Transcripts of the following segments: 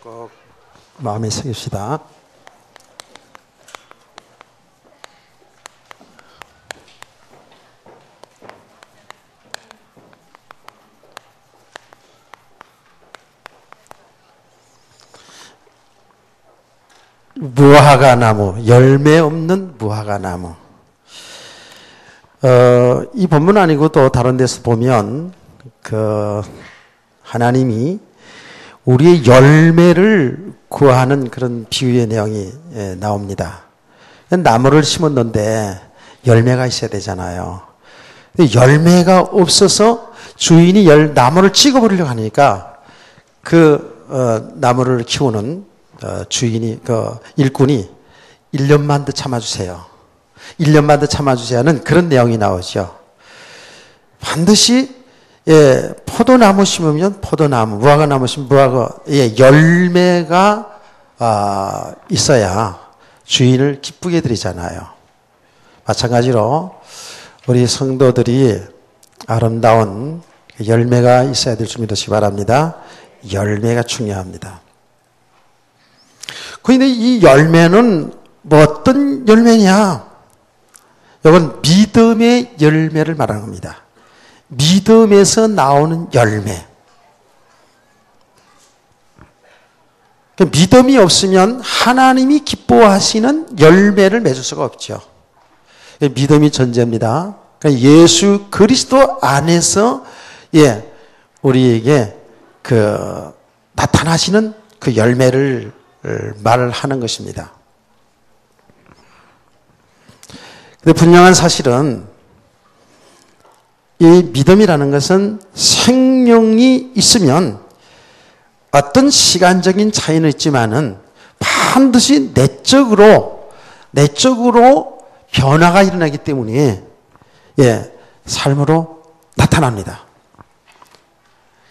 꼭 마음에 새깁시다. 무화과 나무, 열매 없는 무화과 나무. 이 본문 아니고 또 다른 데서 보면 하나님이 우리의 열매를 구하는 그런 비유의 내용이 나옵니다. 나무를 심었는데 열매가 있어야 되잖아요. 열매가 없어서 주인이 나무를 찍어버리려고 하니까 나무를 키우는 주인이, 일꾼이 1년만 더 참아주세요. 1년만 더 참아주세요는 그런 내용이 나오죠. 반드시, 포도나무 심으면 포도나무, 무화과나무 심으면 무화과, 열매가, 있어야 주인을 기쁘게 드리잖아요. 마찬가지로 우리 성도들이 아름다운 열매가 있어야 될 줄 믿으시기 바랍니다. 열매가 중요합니다. 그런데 이 열매는 뭐 어떤 열매냐? 이건 믿음의 열매를 말하는 겁니다. 믿음에서 나오는 열매. 믿음이 없으면 하나님이 기뻐하시는 열매를 맺을 수가 없죠. 믿음이 전제입니다. 예수 그리스도 안에서 우리에게 나타나시는 그 열매를 말을 하는 것입니다. 근데 분명한 사실은 이 믿음이라는 것은 생명이 있으면 어떤 시간적인 차이는 있지만은 반드시 내적으로 변화가 일어나기 때문에 삶으로 나타납니다.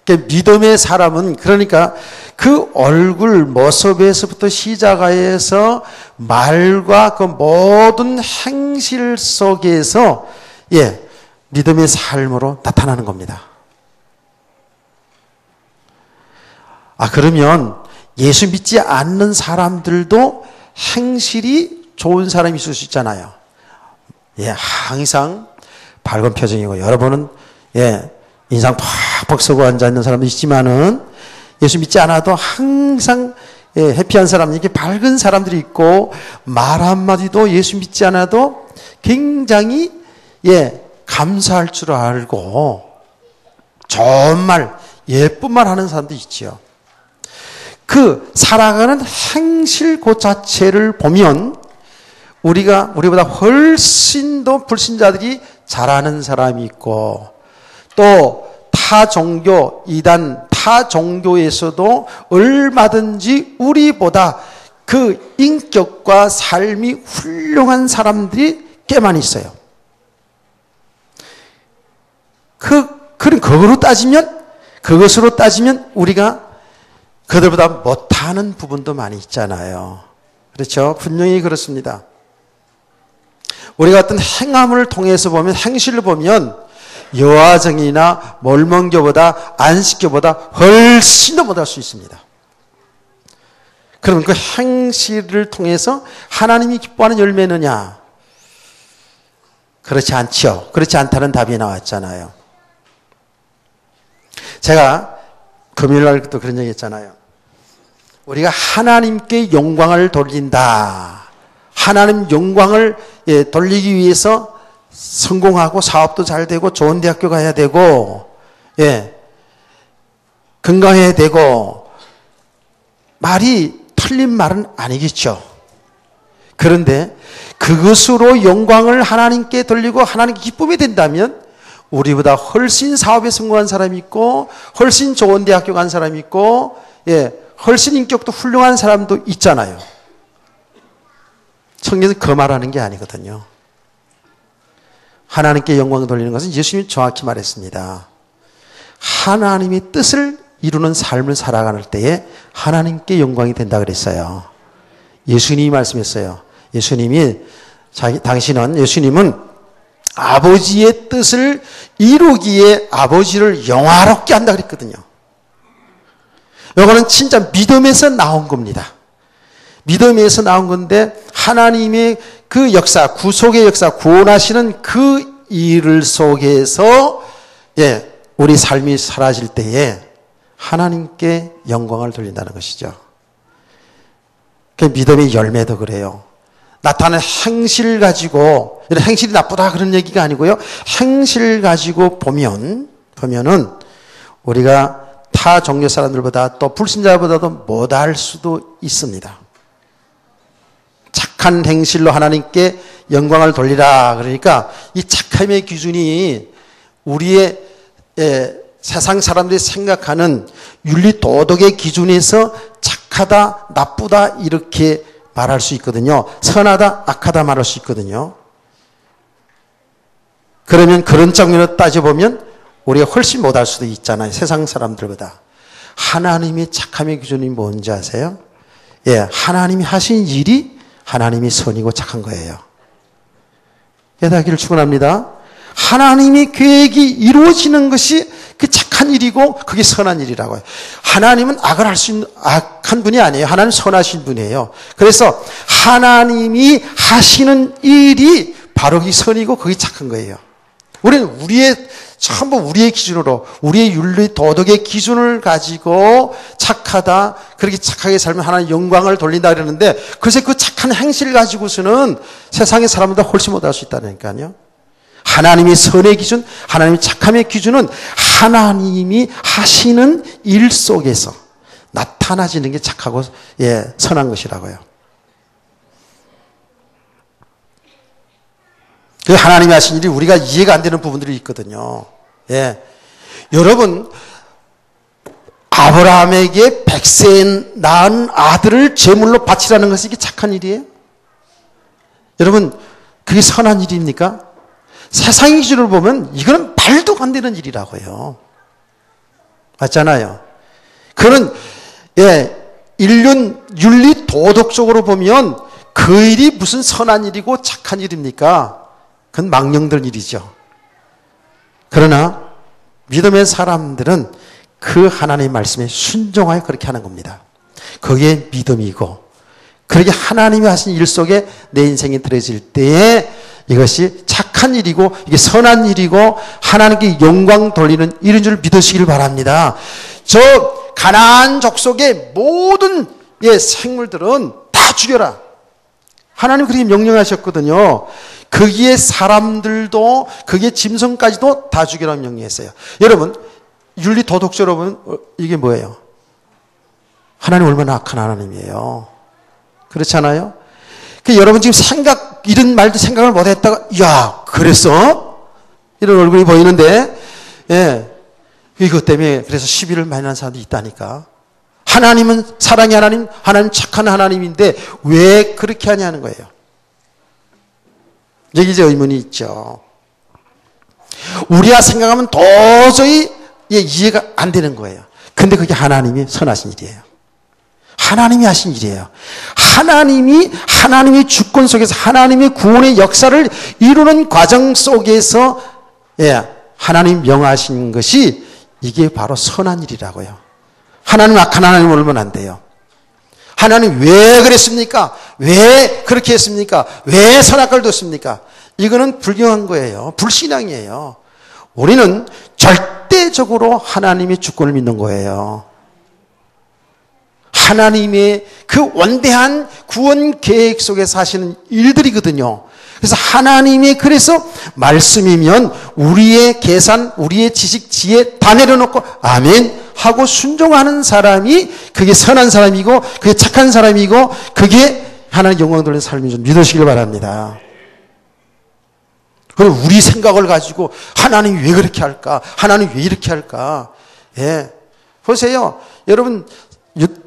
믿음의 사람은 그러니까 그 얼굴 모습에서부터 시작해서 말과 그 모든 행실 속에서 믿음의 삶으로 나타나는 겁니다. 그러면 예수 믿지 않는 사람들도 행실이 좋은 사람이 있을 수 있잖아요. 항상 밝은 표정이고 여러분은 인상 팍팍 쓰고 앉아있는 사람도 있지만은 예수 믿지 않아도 항상 해피한 사람, 이렇게 밝은 사람들이 있고 말 한마디도 예수 믿지 않아도 굉장히 감사할 줄 알고 좋은 말, 예쁜 말 하는 사람도 있지요. 살아가는 행실 그 자체를 보면 우리보다 훨씬 더 불신자들이 잘하는 사람이 있고 또 타 종교, 이단, 타 종교에서도 얼마든지 우리보다 그 인격과 삶이 훌륭한 사람들이 꽤 많이 있어요. 그것으로 따지면 우리가 그들보다 못하는 부분도 많이 있잖아요. 그렇죠? 분명히 그렇습니다. 우리가 어떤 행함을 통해서 보면, 행실을 보면 여화정이나 몰몬교보다 안식교보다 훨씬 더 못할 수 있습니다. 그러면 그 행실을 통해서 하나님이 기뻐하는 열매느냐? 그렇지 않죠. 그렇지 않다는 답이 나왔잖아요. 제가 금요일날도 그런 얘기 했잖아요. 우리가 하나님께 영광을 돌린다. 하나님 영광을 돌리기 위해서 성공하고 사업도 잘 되고 좋은 대학교 가야 되고 건강해야 되고 말이 틀린 말은 아니겠죠. 그런데 그것으로 영광을 하나님께 돌리고 하나님께 기쁨이 된다면 우리보다 훨씬 사업에 성공한 사람이 있고 훨씬 좋은 대학교 간 사람이 있고 훨씬 인격도 훌륭한 사람도 있잖아요. 성경에서 그 말하는 게 아니거든요. 하나님께 영광을 돌리는 것은 예수님이 정확히 말했습니다. 하나님의 뜻을 이루는 삶을 살아가는 때에 하나님께 영광이 된다 그랬어요. 예수님이 말씀했어요. 예수님은 아버지의 뜻을 이루기에 아버지를 영화롭게 한다 그랬거든요. 이거는 진짜 믿음에서 나온 겁니다. 믿음에서 나온 건데 하나님의 그 역사, 구속의 역사, 구원하시는 그 일 속에서 우리 삶이 사라질 때에 하나님께 영광을 돌린다는 것이죠. 그 믿음의 열매도 그래요. 나타나는 행실 가지고, 이런 행실이 나쁘다 그런 얘기가 아니고요. 행실 가지고 보면은 우리가 타 종교 사람들보다 또 불신자보다도 못할 수도 있습니다. 착한 행실로 하나님께 영광을 돌리라. 그러니까 이 착함의 기준이 우리의 세상 사람들이 생각하는 윤리 도덕의 기준에서 착하다, 나쁘다 이렇게 말할 수 있거든요. 선하다, 악하다 말할 수 있거든요. 그러면 그런 장면을 따져보면 우리가 훨씬 못할 수도 있잖아요. 세상 사람들보다. 하나님의 착함의 기준이 뭔지 아세요? 하나님이 하신 일이 하나님이 선이고 착한 거예요. 깨닫기를 축원합니다. 하나님의 계획이 이루어지는 것이 그 착한 일이고 그게 선한 일이라고요. 하나님은 악을 할 수 있는 악한 분이 아니에요. 하나님은 선하신 분이에요. 그래서 하나님이 하시는 일이 바로 그 선이고 그게 착한 거예요. 우리는 전부 우리의 기준으로, 우리의 윤리 도덕의 기준을 가지고 착하다, 그렇게 착하게 살면 하나님 영광을 돌린다 그러는데, 글쎄 그 착한 행실을 가지고서는 세상의 사람보다 훨씬 못할 수 있다니까요. 하나님의 선의 기준, 하나님의 착함의 기준은 하나님이 하시는 일 속에서 나타나지는 게 착하고 선한 것이라고요. 그 하나님이 하신 일이 우리가 이해가 안 되는 부분들이 있거든요. 여러분, 아브라함에게 100세 낳은 아들을 제물로 바치라는 것이 이게 착한 일이에요? 여러분, 그게 선한 일입니까? 세상의 기준으로 보면 이거는 말도 안 되는 일이라고요. 맞잖아요. 그는 인륜 윤리 도덕적으로 보면 그 일이 무슨 선한 일이고 착한 일입니까? 그건 망령된 일이죠. 그러나 믿음의 사람들은 그 하나님의 말씀에 순종하여 그렇게 하는 겁니다. 그게 믿음이고, 그렇게 하나님이 하신 일 속에 내 인생이 들어질 때에 이것이 착한 일이고 이게 선한 일이고 하나님께 영광 돌리는 일인 줄 믿으시길 바랍니다. 저 가나안 족속의 모든 생물들은 다 죽여라. 하나님 그렇게 명령하셨거든요. 거기에 사람들도, 거기에 짐승까지도 다 죽이라고 명령했어요. 여러분, 윤리 도덕적으로 보면 이게 뭐예요? 하나님 얼마나 악한 하나님이에요. 그렇잖아요? 여러분 지금 이런 말도 생각을 못 했다가, 야, 그랬어? 이런 얼굴이 보이는데, 이것 때문에 그래서 시비를 많이 하는 사람도 있다니까. 하나님은 사랑의 하나님, 하나님 착한 하나님인데 왜 그렇게 하냐는 거예요. 여기 이제 의문이 있죠. 우리가 생각하면 도저히 이해가 안 되는 거예요. 근데 그게 하나님이 선하신 일이에요. 하나님이 하신 일이에요. 하나님의 주권 속에서 하나님의 구원의 역사를 이루는 과정 속에서 하나님 명하신 것이 이게 바로 선한 일이라고요. 하나님 악한 하나님 올면 안 돼요. 하나님 왜 그랬습니까? 왜 그렇게 했습니까? 왜 선악과를 뒀습니까? 이거는 불경한 거예요. 불신앙이에요. 우리는 절대적으로 하나님의 주권을 믿는 거예요. 하나님의 그 원대한 구원 계획 속에서 하시는 일들이거든요. 그래서 하나님이 그래서 말씀이면 우리의 계산, 우리의 지식, 지혜 다 내려놓고 아멘 하고 순종하는 사람이 그게 선한 사람이고 그게 착한 사람이고 그게 하나님 영광 돌리는 삶인 줄 믿으시길 바랍니다. 그럼 우리 생각을 가지고 하나님이 왜 그렇게 할까? 하나님이 왜 이렇게 할까? 보세요. 여러분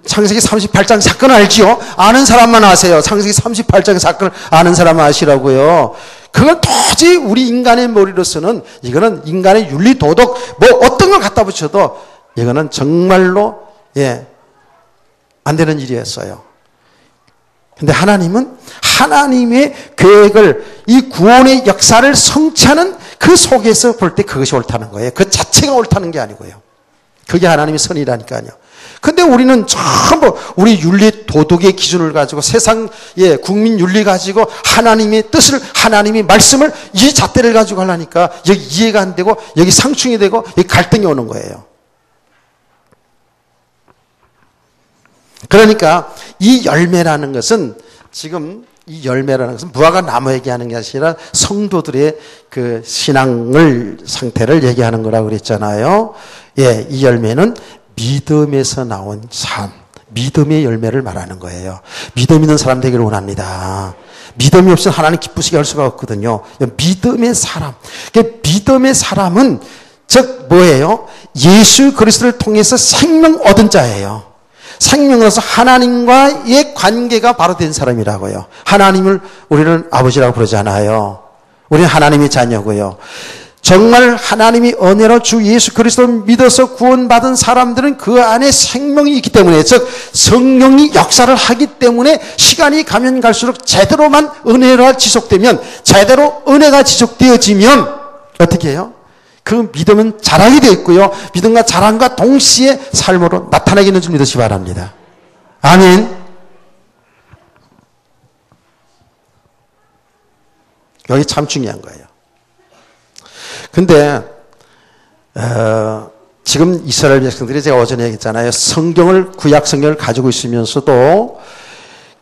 창세기 38장 사건 알지요? 아는 사람만 아세요. 창세기 38장 사건을 아는 사람만 아시라고요. 그걸 도저히 우리 인간의 머리로서는 이거는 인간의 윤리 도덕 뭐 어떤 걸 갖다 붙여도 이거는 정말로 안 되는 일이었어요. 근데 하나님은 하나님의 계획을 이 구원의 역사를 성취하는 그 속에서 볼 때 그것이 옳다는 거예요. 그 자체가 옳다는 게 아니고요. 그게 하나님의 선이라니까요. 근데 우리는 전부 우리 윤리 도덕의 기준을 가지고 세상의 국민 윤리 가지고 하나님의 뜻을, 하나님의 말씀을 이 잣대를 가지고 하려니까 여기 이해가 안 되고 여기 상충이 되고 여기 갈등이 오는 거예요. 그러니까 이 열매라는 것은 지금 이 열매라는 것은 무화과 나무 얘기하는 게 아니라 성도들의 그 신앙을 상태를 얘기하는 거라고 그랬잖아요. 예, 이 열매는 믿음에서 나온 삶, 믿음의 열매를 말하는 거예요. 믿음 있는 사람 되기를 원합니다. 믿음이 없으면 하나님 기쁘시게 할 수가 없거든요. 믿음의 사람. 믿음의 사람은 즉 뭐예요? 예수 그리스도를 통해서 생명 얻은 자예요. 생명으로서 하나님과의 관계가 바로 된 사람이라고요. 하나님을 우리는 아버지라고 부르잖아요. 우리는 하나님의 자녀고요. 정말 하나님이 은혜로 주 예수 그리스도를 믿어서 구원받은 사람들은 그 안에 생명이 있기 때문에, 즉 성령이 역사를 하기 때문에 시간이 가면 갈수록 제대로만 은혜가 지속되면, 제대로 은혜가 지속되어지면 어떻게 해요? 그 믿음은 자랑이 되어 있고요. 믿음과 자랑과 동시에 삶으로 나타나게 있는 줄 믿으시기 바랍니다. 아멘. 여기 참 중요한 거예요. 근데 지금 이스라엘 백성들이 제가 어전에 얘기했잖아요. 성경을, 구약 성경을 가지고 있으면서도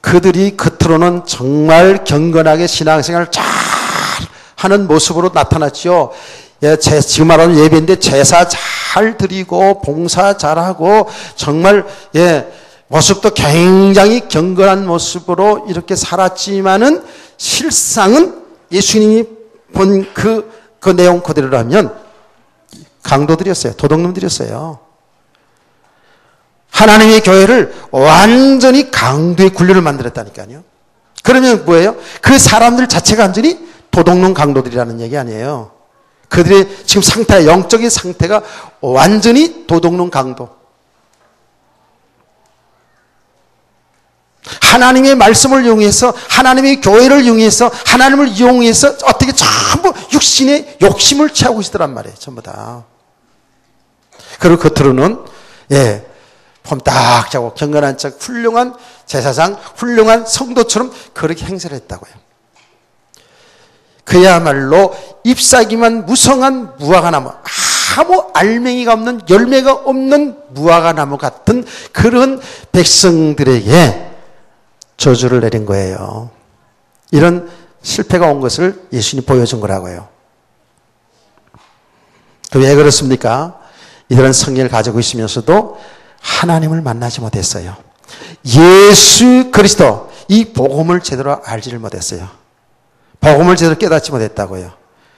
그들이 겉으로는 정말 경건하게 신앙생활을 잘 하는 모습으로 나타났죠. 예, 지금 말하는 예배인데 제사 잘 드리고 봉사 잘하고 정말 모습도 굉장히 경건한 모습으로 이렇게 살았지만은 실상은 예수님이 본 그 내용 그대로라면 강도들이었어요. 도둑놈들이었어요. 하나님의 교회를 완전히 강도의 굴레를 만들었다니까요. 그러면 뭐예요? 그 사람들 자체가 완전히 도둑놈 강도들이라는 얘기 아니에요. 그들의 지금 상태, 영적인 상태가 완전히 도둑놈 강도. 하나님의 말씀을 이용해서, 하나님의 교회를 이용해서, 하나님을 이용해서 어떻게 전부 육신의 욕심을 채우고 있더란 말이에요. 전부 다. 그리고 겉으로는 폼 딱 잡고 경건한 척 훌륭한 제사장, 훌륭한 성도처럼 그렇게 행세를 했다고요. 그야말로 잎사귀만 무성한 무화과나무, 아무 알맹이가 없는, 열매가 없는 무화과나무 같은 그런 백성들에게 저주를 내린 거예요. 이런 실패가 온 것을 예수님이 보여준 거라고요. 왜 그렇습니까? 이런 성경을 가지고 있으면서도 하나님을 만나지 못했어요. 예수 그리스도, 이 복음을 제대로 알지를 못했어요. 복음을 제대로 깨닫지 못했다고요.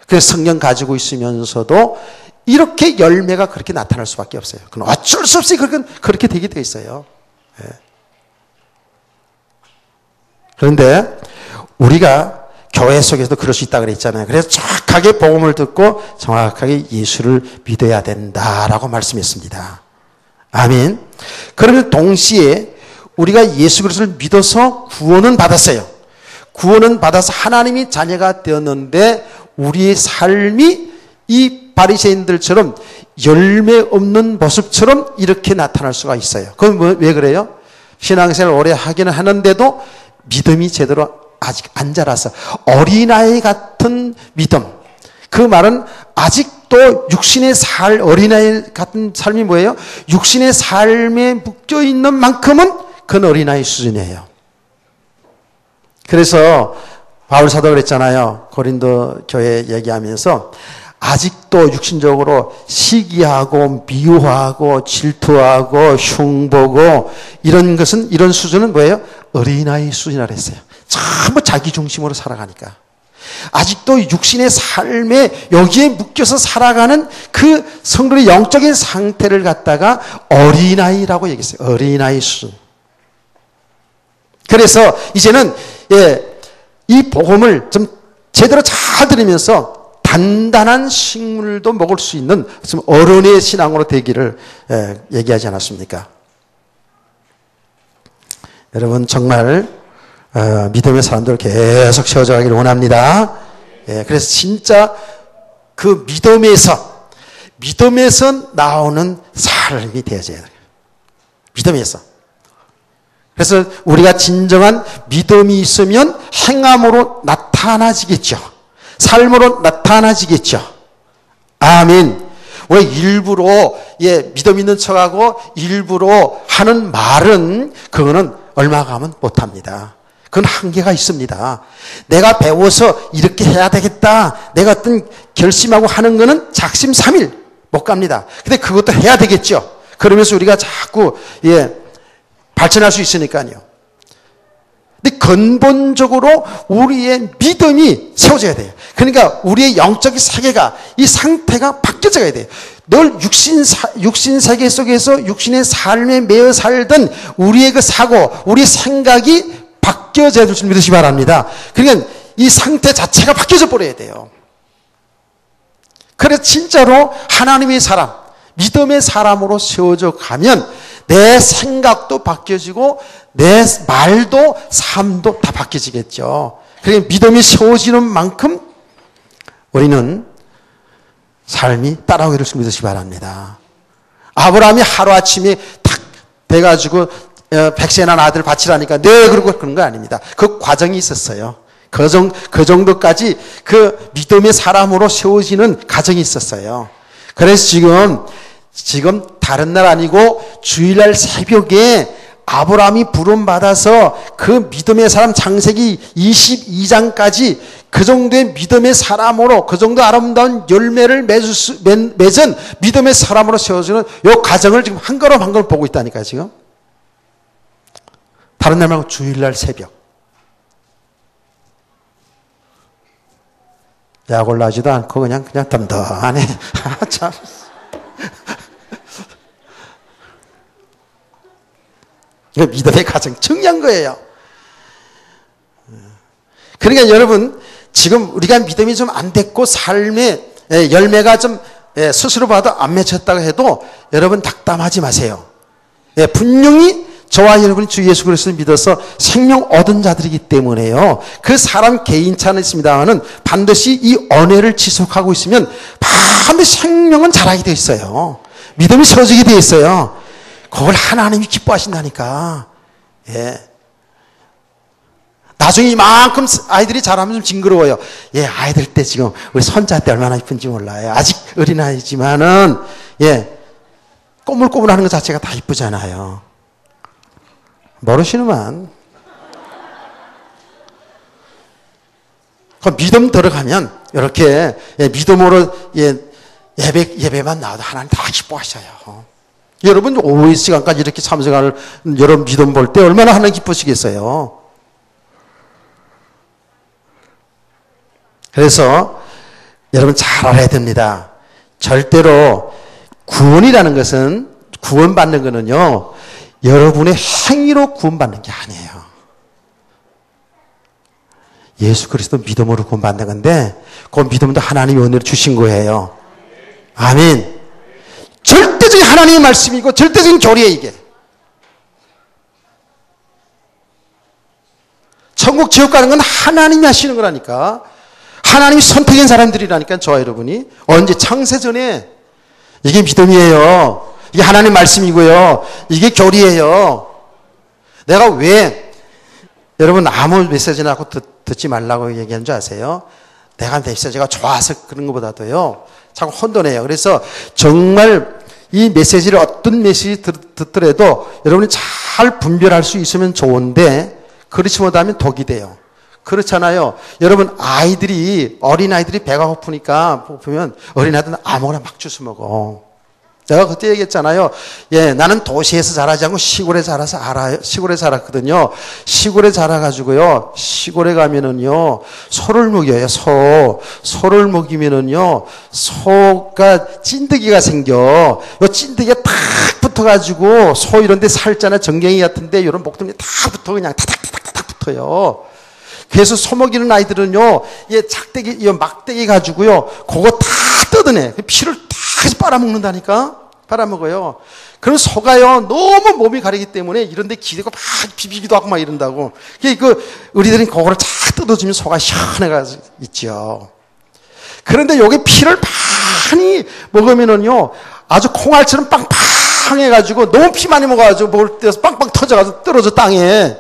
그래서 성경 가지고 있으면서도 이렇게 열매가 그렇게 나타날 수밖에 없어요. 그건 어쩔 수 없이 그렇게 되게 돼 있어요. 그런데 우리가 교회 속에서도 그럴 수 있다고 그랬잖아요. 그래서 정확하게 복음을 듣고 정확하게 예수를 믿어야 된다라고 말씀했습니다. 아멘. 그러면 동시에 우리가 예수 그리스도를 믿어서 구원은 받았어요. 구원은 받아서 하나님이 자녀가 되었는데 우리의 삶이 이 바리새인들처럼 열매 없는 모습처럼 이렇게 나타날 수가 있어요. 그건 왜 그래요? 신앙생활 오래 하기는 하는데도 믿음이 제대로 아직 안 자라서 어린아이 같은 믿음. 그 말은 아직도 육신의 어린아이 같은 삶이 뭐예요? 육신의 삶에 묶여있는 만큼은 그건 어린아이 수준이에요. 그래서 바울 사도가 그랬잖아요. 고린도 교회 얘기하면서 아직도 육신적으로 시기하고 미워하고 질투하고 흉보고 이런 것은, 이런 수준은 뭐예요? 어린아이 수준이라고 했어요. 전부 자기 중심으로 살아가니까. 아직도 육신의 삶에 여기에 묶여서 살아가는 그 성도의 영적인 상태를 갖다가 어린아이라고 얘기했어요. 어린아이 수준. 그래서 이제는 이 복음을 좀 제대로 잘 들으면서 단단한 식물도 먹을 수 있는 어른의 신앙으로 되기를 얘기하지 않았습니까? 여러분 정말 믿음의 사람들 계속 세워져 가기를 원합니다. 그래서 진짜 그 믿음에서 나오는 삶이 되어져야 돼요. 믿음에서. 그래서 우리가 진정한 믿음이 있으면 행함으로 나타나지겠죠. 삶으로 나타나지겠죠. 아멘. 왜 일부러 믿음 있는 척하고 일부러 하는 말은 그거는 얼마 가면 못합니다. 그건 한계가 있습니다. 내가 배워서 이렇게 해야 되겠다. 내가 어떤 결심하고 하는 거는 작심삼일 못 갑니다. 근데 그것도 해야 되겠죠. 그러면서 우리가 자꾸 발전할 수 있으니까요. 근데 근본적으로 우리의 믿음이 세워져야 돼요. 그러니까 우리의 영적인 세계가 이 상태가 바뀌어져야 돼요. 늘 육신 세계 속에서 육신의 삶에 매여 살던 우리의 그 사고, 우리의 생각이 바뀌어져야 될 줄 믿으시기 바랍니다. 그러니까 이 상태 자체가 바뀌어져 버려야 돼요. 그래서 진짜로 하나님의 사람, 믿음의 사람으로 세워져 가면 내 생각도 바뀌어지고 내 말도 삶도 다 바뀌어지겠죠. 그러니까 믿음이 세워지는 만큼 우리는 삶이 따라오기를 믿으시기 바랍니다. 아브라함이 하루아침에 탁 돼가지고 100세 난 아들 바치라니까 네 그러고 그런 거 아닙니다. 그 과정이 있었어요. 그 정도까지 그 믿음의 사람으로 세워지는 과정이 있었어요. 그래서 지금 다른 날 아니고 주일날 새벽에 아브라함이 부름받아서 그 믿음의 사람 창세기 22장까지 그 정도의 믿음의 사람으로 그 정도 아름다운 열매를 맺은 믿음의 사람으로 세워지는 이 과정을 지금 한 걸음 한 걸음 보고 있다니까요. 지금 다른 날 말고 주일날 새벽 약 올라지도 않고 그냥 덤덤하네. 참. 이거 믿음의 과정 중요한 거예요. 그러니까 여러분 지금 우리가 믿음이 좀 안 됐고 삶의 열매가 좀 스스로 봐도 안 맺혔다고 해도 여러분 낙담하지 마세요. 분명히 저와 여러분이 주 예수 그리스도를 믿어서 생명 얻은 자들이기 때문에요. 그 사람 개인차는 있습니다만은 반드시 이 언혜를 지속하고 있으면 반드시 생명은 자라게 되어 있어요. 믿음이 세워지게 되어 있어요. 그걸 하나님이 기뻐하신다니까. 나중에 이만큼 아이들이 자라면 좀 징그러워요. 아이들 때 지금 우리 손자 때 얼마나 이쁜지 몰라요. 아직 어린아이지만은 꼬물꼬물하는 것 자체가 다 이쁘잖아요. 모르시는만. 그 믿음 들어가면 이렇게 믿음으로 예배만 나와도 하나님 다 기뻐하셔요. 여러분 오후 시간까지 이렇게 참석하는 여러분 믿음 볼 때 얼마나 하나님 기쁘시겠어요. 그래서 여러분 잘 알아야 됩니다. 절대로 구원이라는 것은 구원받는 거는요. 여러분의 행위로 구원받는 게 아니에요. 예수 그리스도 믿음으로 구원받는 건데 그 믿음도 하나님이 은혜로 주신 거예요. 아멘. 절대적인 하나님의 말씀이고 절대적인 교리예요 이게. 천국 지옥 가는 건 하나님이 하시는 거라니까. 하나님이 선택한 사람들이라니까 저와 여러분이. 언제 창세전에 이게 믿음이에요. 이게 하나님 말씀이고요. 이게 교리예요. 내가 왜 여러분 아무 메시지나 하고 듣지 말라고 얘기한 줄 아세요? 내가 메시지가 좋아서 그런 것보다도요. 자꾸 혼돈해요. 그래서 정말 이 메시지를 어떤 메시지 듣더라도 여러분이 잘 분별할 수 있으면 좋은데 그렇지 못하면 독이 돼요. 그렇잖아요. 여러분 어린아이들이 배가 고프니까 보면 어린아이들은 아무거나 막 주워 먹어. 내가 그때 얘기했잖아요. 나는 도시에서 자라지 않고 시골에 자라서 알아요. 시골에 자랐거든요. 시골에 자라가지고요. 시골에 가면은요. 소를 먹여요. 소를 먹이면은요. 소가 찐득이가 생겨. 요 찐득이가 탁 붙어가지고 소 이런데 살잖아. 정갱이 같은데 이런 목들이 다 붙어 그냥 타닥타닥 붙어요. 그래서 소 먹이는 아이들은요. 막대기 가지고요. 그거 다 뜯어내. 피를 다 해서 빨아먹는다니까. 빨아먹어요. 그럼 소가요. 너무 몸이 가리기 때문에 이런데 기대고 막 비비기도 하고 막 이런다고. 우리들은 그거를 쫙 뜯어주면 소가 시원해가 있죠. 그런데 여기 피를 많이 먹으면은요. 아주 콩알처럼 빵빵 상해가지고 너무 피 많이 먹어가지고 먹을 때서 빵빵 터져가지고 떨어져 땅에.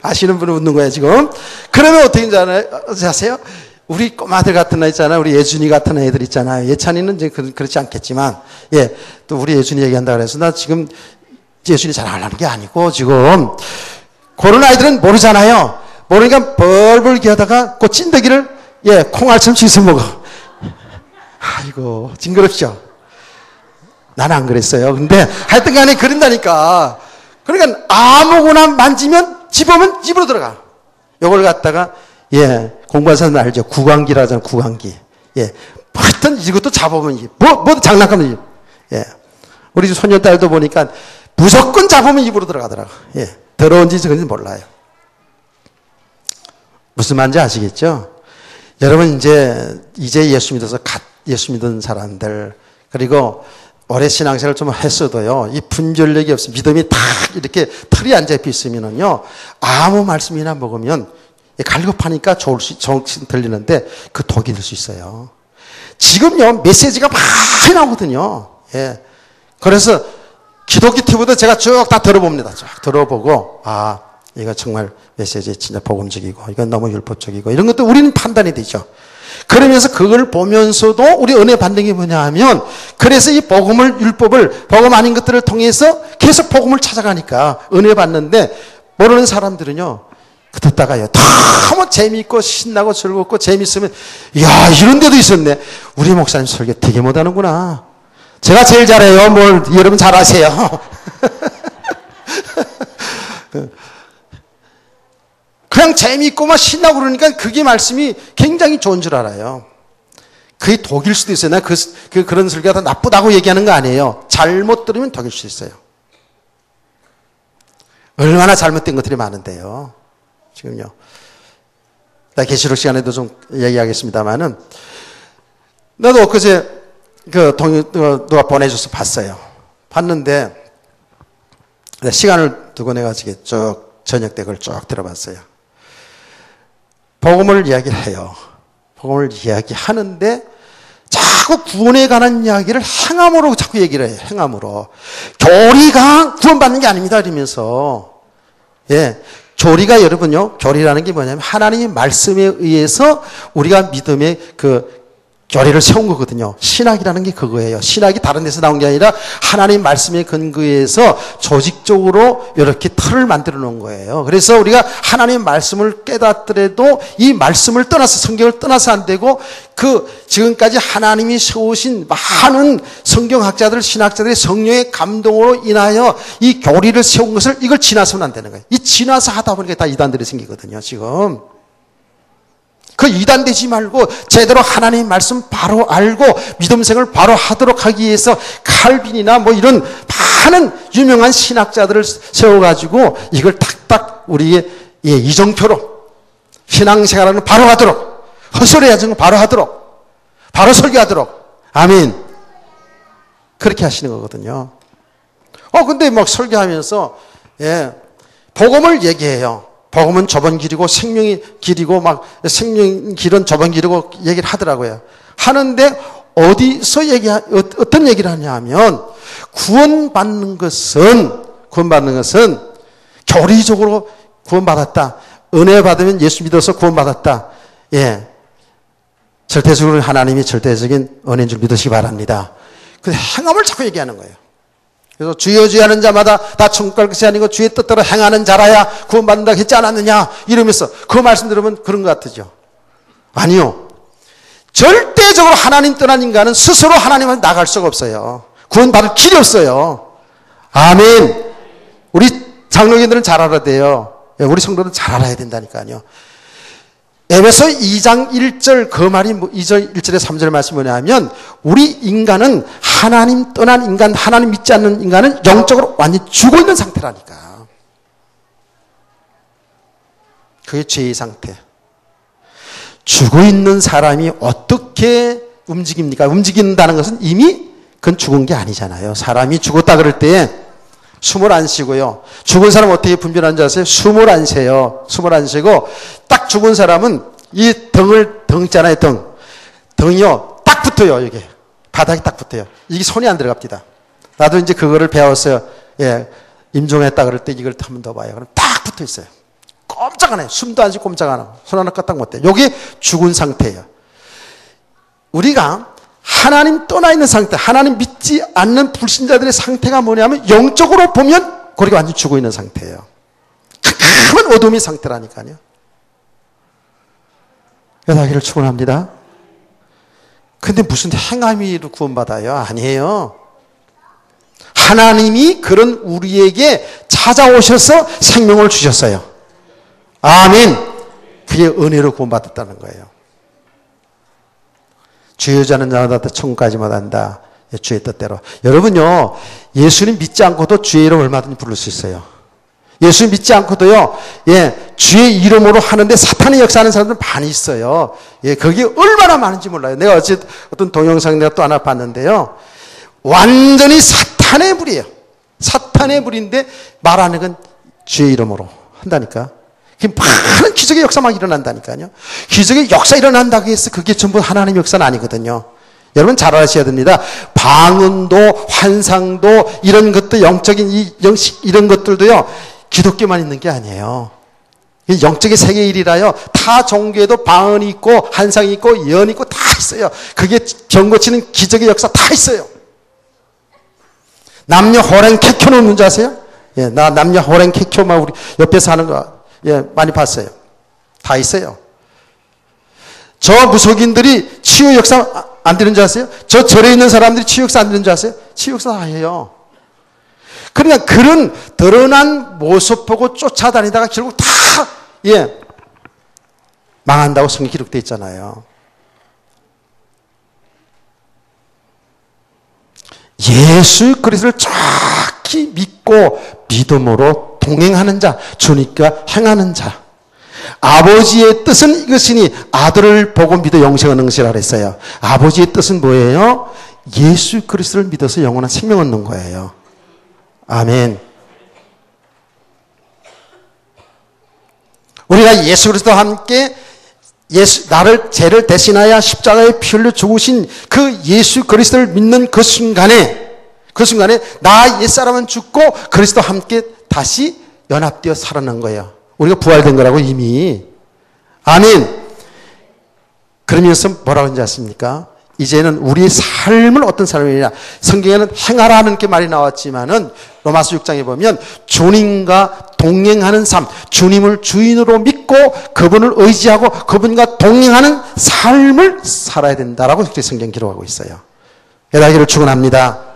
아시는 분은 웃는 거예요 지금. 그러면 어떻게 아세요? 우리 꼬마들 같은 애 있잖아요. 우리 예준이 같은 애들 있잖아요. 예찬이는 이제 그렇지 않겠지만, 예, 또 우리 예준이 얘기한다 그래서 나 지금 예준이 자랑하려는 게 아니고 지금 그런 아이들은 모르잖아요. 모르니까 벌벌 기하다가 그 찐득이를 예 콩알처럼 씻어 먹어. 아이고 징그럽죠. 나는 안 그랬어요. 근데 하여튼간에 그런다니까. 그러니까 아무거나 만지면 집으면 집으로 들어가. 요걸 갖다가 예 공부한 사람 알죠. 구강기라 하잖아요. 구강기. 예 하여튼 이것도 잡으면 뭐 장난감을 예 우리 소녀딸도 보니까 무조건 잡으면 입으로 들어가더라고. 예 더러운지 그런지 몰라요. 무슨 말인지 아시겠죠? 여러분 이제 예수 믿어서 예수 믿은 사람들 그리고 오래 신앙생활을 좀 했어도요 이 분별력이 없어 믿음이 딱 이렇게 틀이 안 잡혀 있으면은요 아무 말씀이나 먹으면 갈급하니까 좋을지 들리는데 그 독이 될 수 있어요. 지금요 메시지가 많이 나오거든요. 예 그래서 기독교 TV도 제가 쭉 다 들어봅니다. 쭉 들어보고 아 이거 정말 메시지 진짜 복음적이고 이건 너무 율법적이고 이런 것도 우리는 판단이 되죠. 그러면서 그걸 보면서도 우리 은혜 받는 게 뭐냐 하면 그래서 이 복음을 율법을 복음 아닌 것들을 통해서 계속 복음을 찾아가니까 은혜 받는데 모르는 사람들은요 그 듣다가요 너무 재미있고 신나고 즐겁고 재미있으면 야 이런 데도 있었네. 우리 목사님 설교 되게 못하는구나. 제가 제일 잘해요. 뭘 여러분 잘하세요. 그냥 재미있고 막 신나고 그러니까 그게 말씀이 굉장히 좋은 줄 알아요. 그게 독일 수도 있어요. 나 그런 설교가 다 나쁘다고 얘기하는 거 아니에요. 잘못 들으면 독일 수 있어요. 얼마나 잘못된 것들이 많은데요. 지금요. 나 계시록 시간에도 좀 얘기하겠습니다만은 나도 엊그제 누가 보내줘서 봤어요. 봤는데 시간을 두고 내가 쭉 저녁 때 그걸 쭉 들어봤어요. 복음을 이야기를 해요. 복음을 이야기하는데 자꾸 구원에 관한 이야기를 행함으로 자꾸 얘기를 해요. 행함으로. 교리가 구원받는 게 아닙니다. 이러면서. 예. 교리가 여러분요. 교리라는 게 뭐냐면 하나님의 말씀에 의해서 우리가 믿음의 교리를 세운 거거든요. 신학이라는 게 그거예요. 신학이 다른 데서 나온 게 아니라 하나님 말씀에 근거해서 조직적으로 이렇게 틀을 만들어 놓은 거예요. 그래서 우리가 하나님 말씀을 깨닫더라도 이 말씀을 떠나서 성경을 떠나서 안 되고 지금까지 하나님이 세우신 많은 성경학자들, 신학자들의 성령의 감동으로 인하여 이 교리를 세운 것을 이걸 지나서는 안 되는 거예요. 이 지나서 하다 보니까 다 이단들이 생기거든요. 지금. 그 이단되지 말고 제대로 하나님 말씀 바로 알고 믿음생을 바로 하도록 하기 위해서 칼빈이나 뭐 이런 많은 유명한 신학자들을 세워가지고 이걸 딱딱 우리의 이정표로 신앙생활은 바로 하도록 헛소리 하지 말고 바로 하도록 바로 설교하도록 아멘 그렇게 하시는 거거든요. 근데 막 설교하면서 복음을 얘기해요. 복음은 좁은 길이고 생명의 길이고 막 생명 길은 좁은 길이고 얘기를 하더라고요. 하는데 어디서 어떤 얘기를 하냐 하면 구원받는 것은 교리적으로 구원받았다. 은혜 받으면 예수 믿어서 구원받았다. 예. 절대적으로 하나님이 절대적인 은혜인 줄 믿으시기 바랍니다. 그 행함을 자꾸 얘기하는 거예요. 그래서 주여 주여 하는 자마다 다 천국 갈 것이 아니고 주의 뜻대로 행하는 자라야 구원받는다 했지 않았느냐 이러면서 그 말씀 들으면 그런 것 같으죠. 아니요. 절대적으로 하나님 떠난 인간은 스스로 하나님한테 나갈 수가 없어요. 구원받을 길이 없어요. 아멘. 우리 장로님들은 잘 알아야 돼요. 우리 성도는 잘 알아야 된다니까요. 에베소 2장 1절 그 말이 2절 1절에 3절 말씀이 뭐냐면 우리 인간은 하나님 떠난 인간 하나님 믿지 않는 인간은 영적으로 완전히 죽어있는 상태라니까. 그게 죄의 상태. 죽어있는 사람이 어떻게 움직입니까? 움직인다는 것은 이미 그건 죽은 게 아니잖아요. 사람이 죽었다 그럴 때 숨을 안 쉬고요. 죽은 사람 어떻게 분별하는지 아세요? 숨을 안 쉬어요. 숨을 안 쉬고 딱 죽은 사람은 이 등 있잖아요. 등이요. 딱 붙어요. 이게 바닥이 딱 붙어요. 이게 손이 안 들어갑니다. 나도 이제 그거를 배웠어요. 예, 임종했다 그럴 때 이걸 한 번 더 봐요. 그럼 딱 붙어 있어요. 꼼짝 안 해요. 숨도 안 쉬고 꼼짝 안 하고 손 하나 까딱 못 해요. 여기 죽은 상태예요. 우리가 하나님 떠나 있는 상태, 하나님 믿지 않는 불신자들의 상태가 뭐냐면 영적으로 보면 우리가 완전히 죽어 있는 상태예요. 큰 어둠의 상태라니까요. 여자기를 축원합니다. 근데 무슨 행함이로 구원받아요? 아니에요. 하나님이 그런 우리에게 찾아오셔서 생명을 주셨어요. 아멘. 그게 은혜로 구원받았다는 거예요. 주의 자는 자마다 천국까지 못한다. 주의 뜻대로. 여러분요, 예수님 믿지 않고도 주의 이름 얼마든지 부를 수 있어요. 예수님 믿지 않고도요, 예, 주의 이름으로 하는데 사탄의 역사하는 사람들 많이 있어요. 예, 그게 얼마나 많은지 몰라요. 내가 어떤 동영상 내가 또 하나 봤는데요. 완전히 사탄의 불이에요. 사탄의 불인데 말하는 건 주의 이름으로 한다니까. 많은 기적의 역사 막 일어난다니까요. 기적의 역사 일어난다고 해서 그게 전부 하나님의 역사는 아니거든요. 여러분 잘 아셔야 됩니다. 방언도 환상도 이런 것도 영적인 이런 것들도요. 기독교만 있는 게 아니에요. 영적의 세계 일이라요. 타 종교에도 방언이 있고 환상이 있고 예언이 있고 다 있어요. 그게 병 고치는 기적의 역사 다 있어요. 남녀 호랭 캐켜놓은 문제 아세요? 예, 나 남녀 호랭 캐켜만 우리 옆에서 하는 거 예, 많이 봤어요. 다 있어요. 저 무속인들이 치유 역사 안 되는 줄 아세요? 저 절에 있는 사람들이 치유 역사 안 되는 줄 아세요? 치유 역사 다 해요. 그러니까 그런 드러난 모습 보고 쫓아다니다가 결국 다, 예, 망한다고 성경에 기록되어 있잖아요. 예수 그리스도를 정확히 믿고 믿음으로 동행하는 자, 주니까 행하는 자. 아버지의 뜻은 이것이니 아들을 보고 믿어 영생을 응시라 그랬어요. 아버지의 뜻은 뭐예요? 예수 그리스도를 믿어서 영원한 생명 얻는 거예요. 아멘. 우리가 예수 그리스도와 함께 나를 죄를 대신하여 십자가에 피 흘려 죽으신 그 예수 그리스도를 믿는 그 순간에 나 옛사람은 죽고 그리스도와 함께 다시 연합되어 살아난 거예요. 우리가 부활된 거라고 이미. 아멘. 그러면서 뭐라고 하는지 아십니까? 이제는 우리의 삶을 어떤 삶이냐. 성경에는 행하라는 게 말이 나왔지만은 로마서 6장에 보면 주님과 동행하는 삶, 주님을 주인으로 믿고 그분을 의지하고 그분과 동행하는 삶을 살아야 된다라고 그렇게 성경 기록하고 있어요. 여러분을 축원합니다.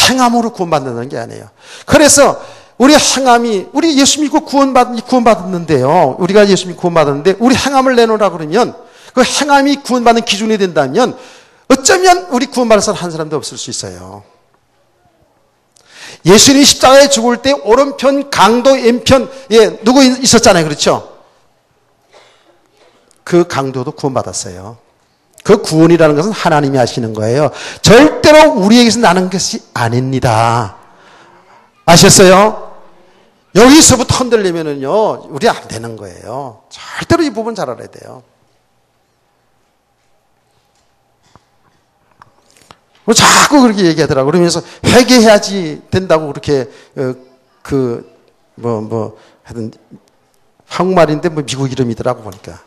행함으로 구원받는다는 게 아니에요. 그래서 우리 행함이, 우리 예수 믿고 구원받았는데요. 우리가 예수 믿고 구원받았는데 우리 행함을 내놓으라 그러면 그 행함이 구원받는 기준이 된다면 어쩌면 우리 구원받을 사람 한 사람도 없을 수 있어요. 예수님이 십자가에 죽을 때 오른편 강도 왼편 누구 있었잖아요. 그렇죠? 그 강도도 구원받았어요. 그 구원이라는 것은 하나님이 하시는 거예요. 절대로 우리에게서 나는 것이 아닙니다. 아셨어요? 여기서부터 흔들리면은요, 우리 안 되는 거예요. 절대로 이 부분 잘 알아야 돼요. 자꾸 그렇게 얘기하더라고요. 그러면서 회개해야지 된다고 그렇게, 하여튼, 한국말인데 미국 이름이더라고 보니까.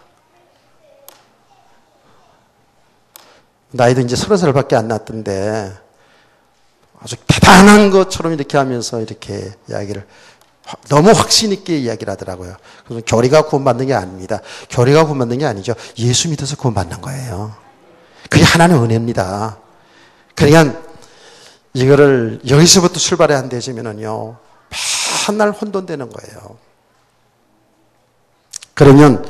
나이도 이제 30살밖에 안 났던데, 아주 대단한 것처럼 이렇게 하면서 이렇게 이야기를, 너무 확신 있게 이야기를 하더라고요. 그래서 교리가 구원받는 게 아닙니다. 교리가 구원받는 게 아니죠. 예수 믿어서 구원받는 거예요. 그게 하나님의 은혜입니다. 그러니까 이거를 여기서부터 출발해야 한다면은요, 맨날 혼돈되는 거예요. 그러면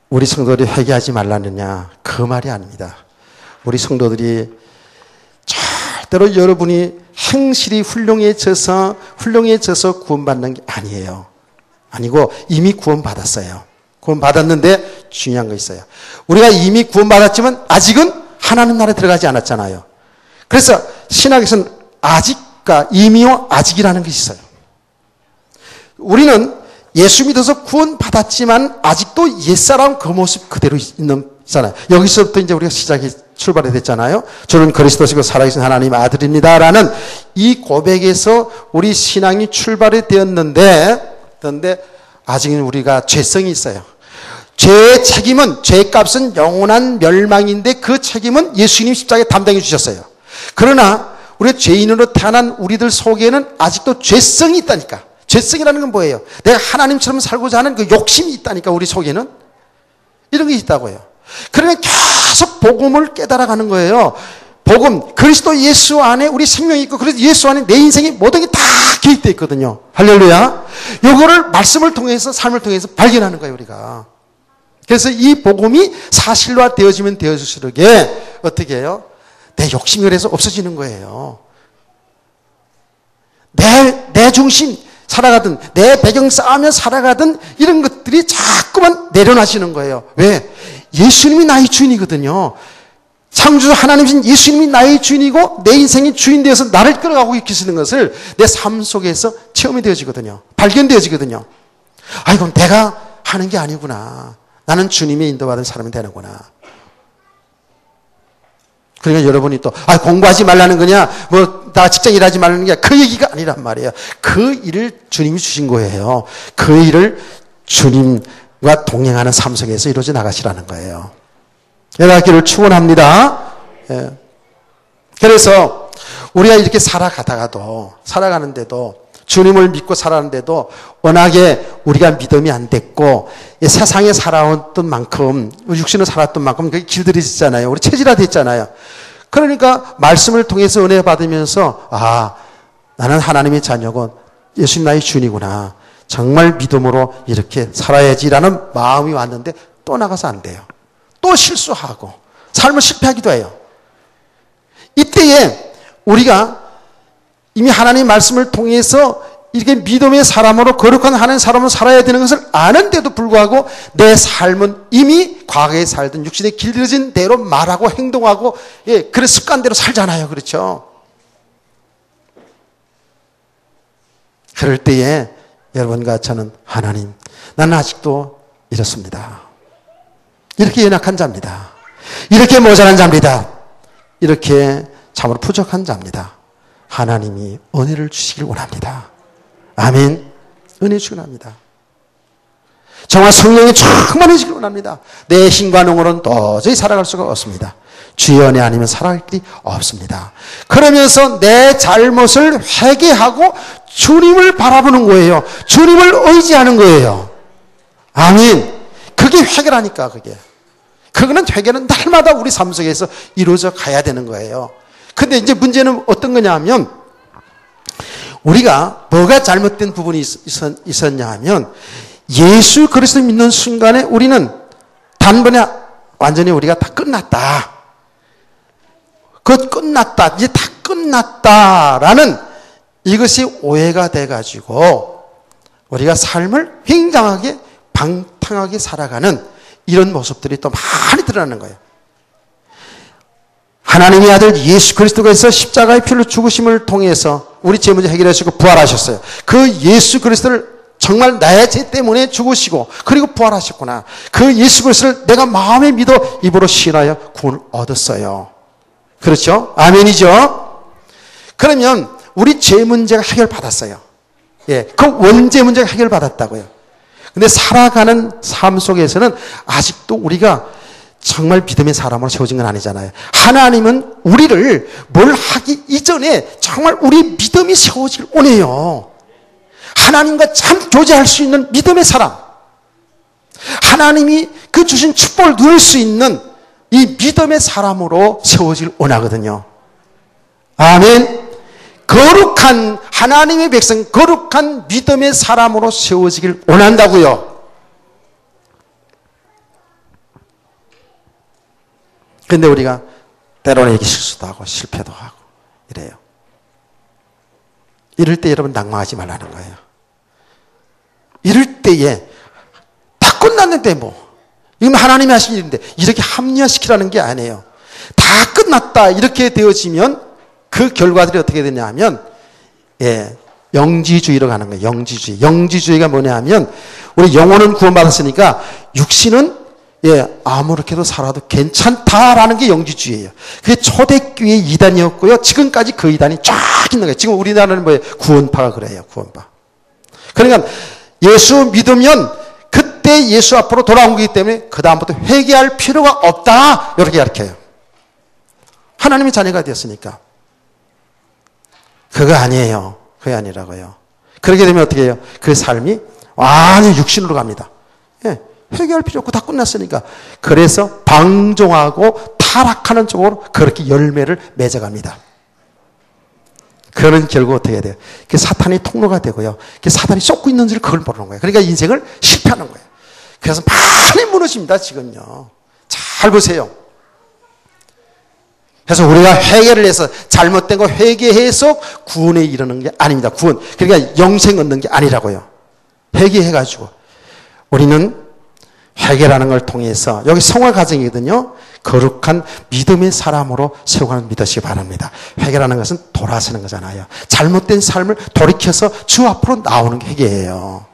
우리 성도들이 회개하지 말라느냐? 그 말이 아닙니다. 우리 성도들이 절대로 여러분이 행실이 훌륭해져서 구원받는 게 아니에요. 아니고 이미 구원받았어요. 구원받았는데 중요한 거 있어요. 우리가 이미 구원받았지만 아직은 하나님 나라에 들어가지 않았잖아요. 그래서 신학에서는 아직과 이미와 아직이라는 것이 있어요. 우리는 예수 믿어서 구원받았지만 아직도 옛사람 그 모습 그대로 있잖아요. 여기서부터 이제 우리가 시작해 출발이 됐잖아요. 저는 그리스도시고 살아계신 하나님 아들입니다라는 이 고백에서 우리 신앙이 출발이 되었는데 아직은 우리가 죄성이 있어요. 죄의 책임은, 죄의 값은 영원한 멸망인데 그 책임은 예수님 십자가에 담당해 주셨어요. 그러나 우리가 죄인으로 태어난 우리들 속에는 아직도 죄성이 있다니까. 죄성이라는 건 뭐예요? 내가 하나님처럼 살고자 하는 그 욕심이 있다니까, 우리 속에는. 이런 게 있다고요. 그러면 계속 복음을 깨달아가는 거예요. 복음, 그리스도 예수 안에 우리 생명이 있고, 그래서 예수 안에 내 인생의 모든 게 다 개입되어 있거든요. 할렐루야. 요거를 말씀을 통해서, 삶을 통해서 발견하는 거예요, 우리가. 그래서 이 복음이 사실화 되어지면 되어질수록 어떻게 해요? 내 욕심이 그래서 없어지는 거예요. 내 중심 살아가든, 내 배경 쌓으며 살아가든, 이런 것들이 자꾸만 내려놔지는 거예요. 왜? 예수님이 나의 주인이거든요. 창조주 하나님이신 예수님이 나의 주인이고 내 인생의 주인 되어서 나를 끌어가고 계시는 것을 내 삶 속에서 체험이 되어지거든요. 발견되어지거든요. 아, 이건 내가 하는 게 아니구나. 나는 주님의 인도받은 사람이 되는구나. 그러니까 여러분이 또 공부하지 말라는 거냐, 나 직장 일하지 말라는 게 그 얘기가 아니란 말이에요. 그 일을 주님이 주신 거예요. 그 일을 주님과 동행하는 삶 속에서 이루어져 나가시라는 거예요. 여러분을 축원합니다. 예. 그래서 우리가 이렇게 살아가는데도 주님을 믿고 살아가는데도 워낙에 우리가 믿음이 안 됐고 세상에 살아왔던 만큼, 육신을 살았던 만큼 그게 길들여지잖아요. 우리 체질화됐잖아요. 그러니까 말씀을 통해서 은혜 받으면서 나는 하나님의 자녀고 예수님 나의 주인이구나. 정말 믿음으로 이렇게 살아야지라는 마음이 왔는데 또 나가서 안 돼요. 또 실수하고 삶을 실패하기도 해요. 이때에 우리가 이미 하나님의 말씀을 통해서 이렇게 믿음의 사람으로 거룩한 하나님의 사람으로 살아야 되는 것을 아는데도 불구하고 내 삶은 이미 과거에 살던 육신에 길들여진 대로 말하고 행동하고 그런 습관대로 살잖아요. 그렇죠? 그럴 때에 여러분과 저는 하나님, 나는 아직도 이렇습니다. 이렇게 연약한 자입니다. 이렇게 모자란 자입니다. 이렇게 참으로 부족한 자입니다. 하나님이 은혜를 주시길 원합니다. 아멘. 은혜 주시길 원합니다. 정말 성령이 충만해지길 원합니다. 내 힘과 능으로는 도저히 살아갈 수가 없습니다. 주의 은혜 아니면 살아갈 길이 없습니다. 그러면서 내 잘못을 회개하고 주님을 바라보는 거예요. 주님을 의지하는 거예요. 아멘. 그게 회개라니까, 회개는 날마다 우리 삶 속에서 이루어져 가야 되는 거예요. 근데 이제 문제는 어떤 거냐 하면, 우리가 뭐가 잘못된 부분이 있었냐 하면, 예수 그리스도 믿는 순간에 우리는 단번에 완전히 우리가 다 끝났다. 이제 다 끝났다라는 이것이 오해가 돼가지고, 우리가 삶을 굉장하게 방탕하게 살아가는 이런 모습들이 또 많이 드러나는 거예요. 하나님의 아들 예수 그리스도께서 십자가의 피로 죽으심을 통해서 우리 죄 문제 해결하시고 부활하셨어요. 그 예수 그리스도를 정말 나의 죄 때문에 죽으시고 그리고 부활하셨구나. 그 예수 그리스도를 내가 마음에 믿어 입으로 신하여 구원을 얻었어요. 그렇죠? 아멘이죠? 그러면 우리 죄 문제가 해결받았어요. 그 원죄 문제가 해결받았다고요. 근데 살아가는 삶 속에서는 아직도 우리가 정말 믿음의 사람으로 세워진 건 아니잖아요. 하나님은 우리를 뭘 하기 이전에 정말 우리 믿음이 세워질 원해요. 하나님과 참 교제할 수 있는 믿음의 사람. 하나님이 그 주신 축복을 누릴 수 있는 이 믿음의 사람으로 세워질 원하거든요. 아멘. 거룩한 하나님의 백성, 거룩한 믿음의 사람으로 세워지길 원한다고요. 그런데 우리가 때로는 이렇게 실수도 하고 실패도 하고 이래요. 이럴 때 여러분 낙망하지 말라는 거예요. 이럴 때에 다 끝났는데 이건 하나님이 하신 일인데 이렇게 합리화시키라는 게 아니에요. 다 끝났다 이렇게 되어지면 그 결과들이 어떻게 되냐 하면 영지주의로 가는 거예요. 영지주의가 뭐냐 하면 우리 영혼은 구원받았으니까 육신은 아무렇게도 살아도 괜찮다라는 게 영지주의예요. 그게 초대교회 이단이었고요. 지금까지 그 이단이 쫙 있는 거예요. 지금 우리나라는 뭐예요? 구원파가 그래요. 구원파. 그러니까 예수 믿으면 그때 예수 앞으로 돌아온 거기 때문에 그 다음부터 회개할 필요가 없다. 이렇게 가르쳐요. 하나님의 자녀가 되었으니까. 그거 아니에요. 그게 아니라고요. 그렇게 되면 어떻게 해요? 그 삶이 완전히 육신으로 갑니다. 회개할 필요 없고 다 끝났으니까. 그래서 방종하고 타락하는 쪽으로 그렇게 열매를 맺어갑니다. 그런 결국 어떻게 해야 돼요? 그 사탄의 통로가 되고요. 그 사탄이 쏟고 있는지를 그걸 모르는 거예요. 그러니까 인생을 실패하는 거예요. 그래서 많이 무너집니다, 지금요. 잘 보세요. 그래서 우리가 회개를 해서 잘못된 거 회개해서 구원에 이르는 게 아닙니다. 구원. 그러니까 영생 얻는 게 아니라고요. 회개해가지고. 우리는 회개라는 걸 통해서 여기 성화 과정이거든요. 거룩한 믿음의 사람으로 세워가는 믿으시기 바랍니다. 회개라는 것은 돌아서는 거잖아요. 잘못된 삶을 돌이켜서 주 앞으로 나오는 게 회개예요.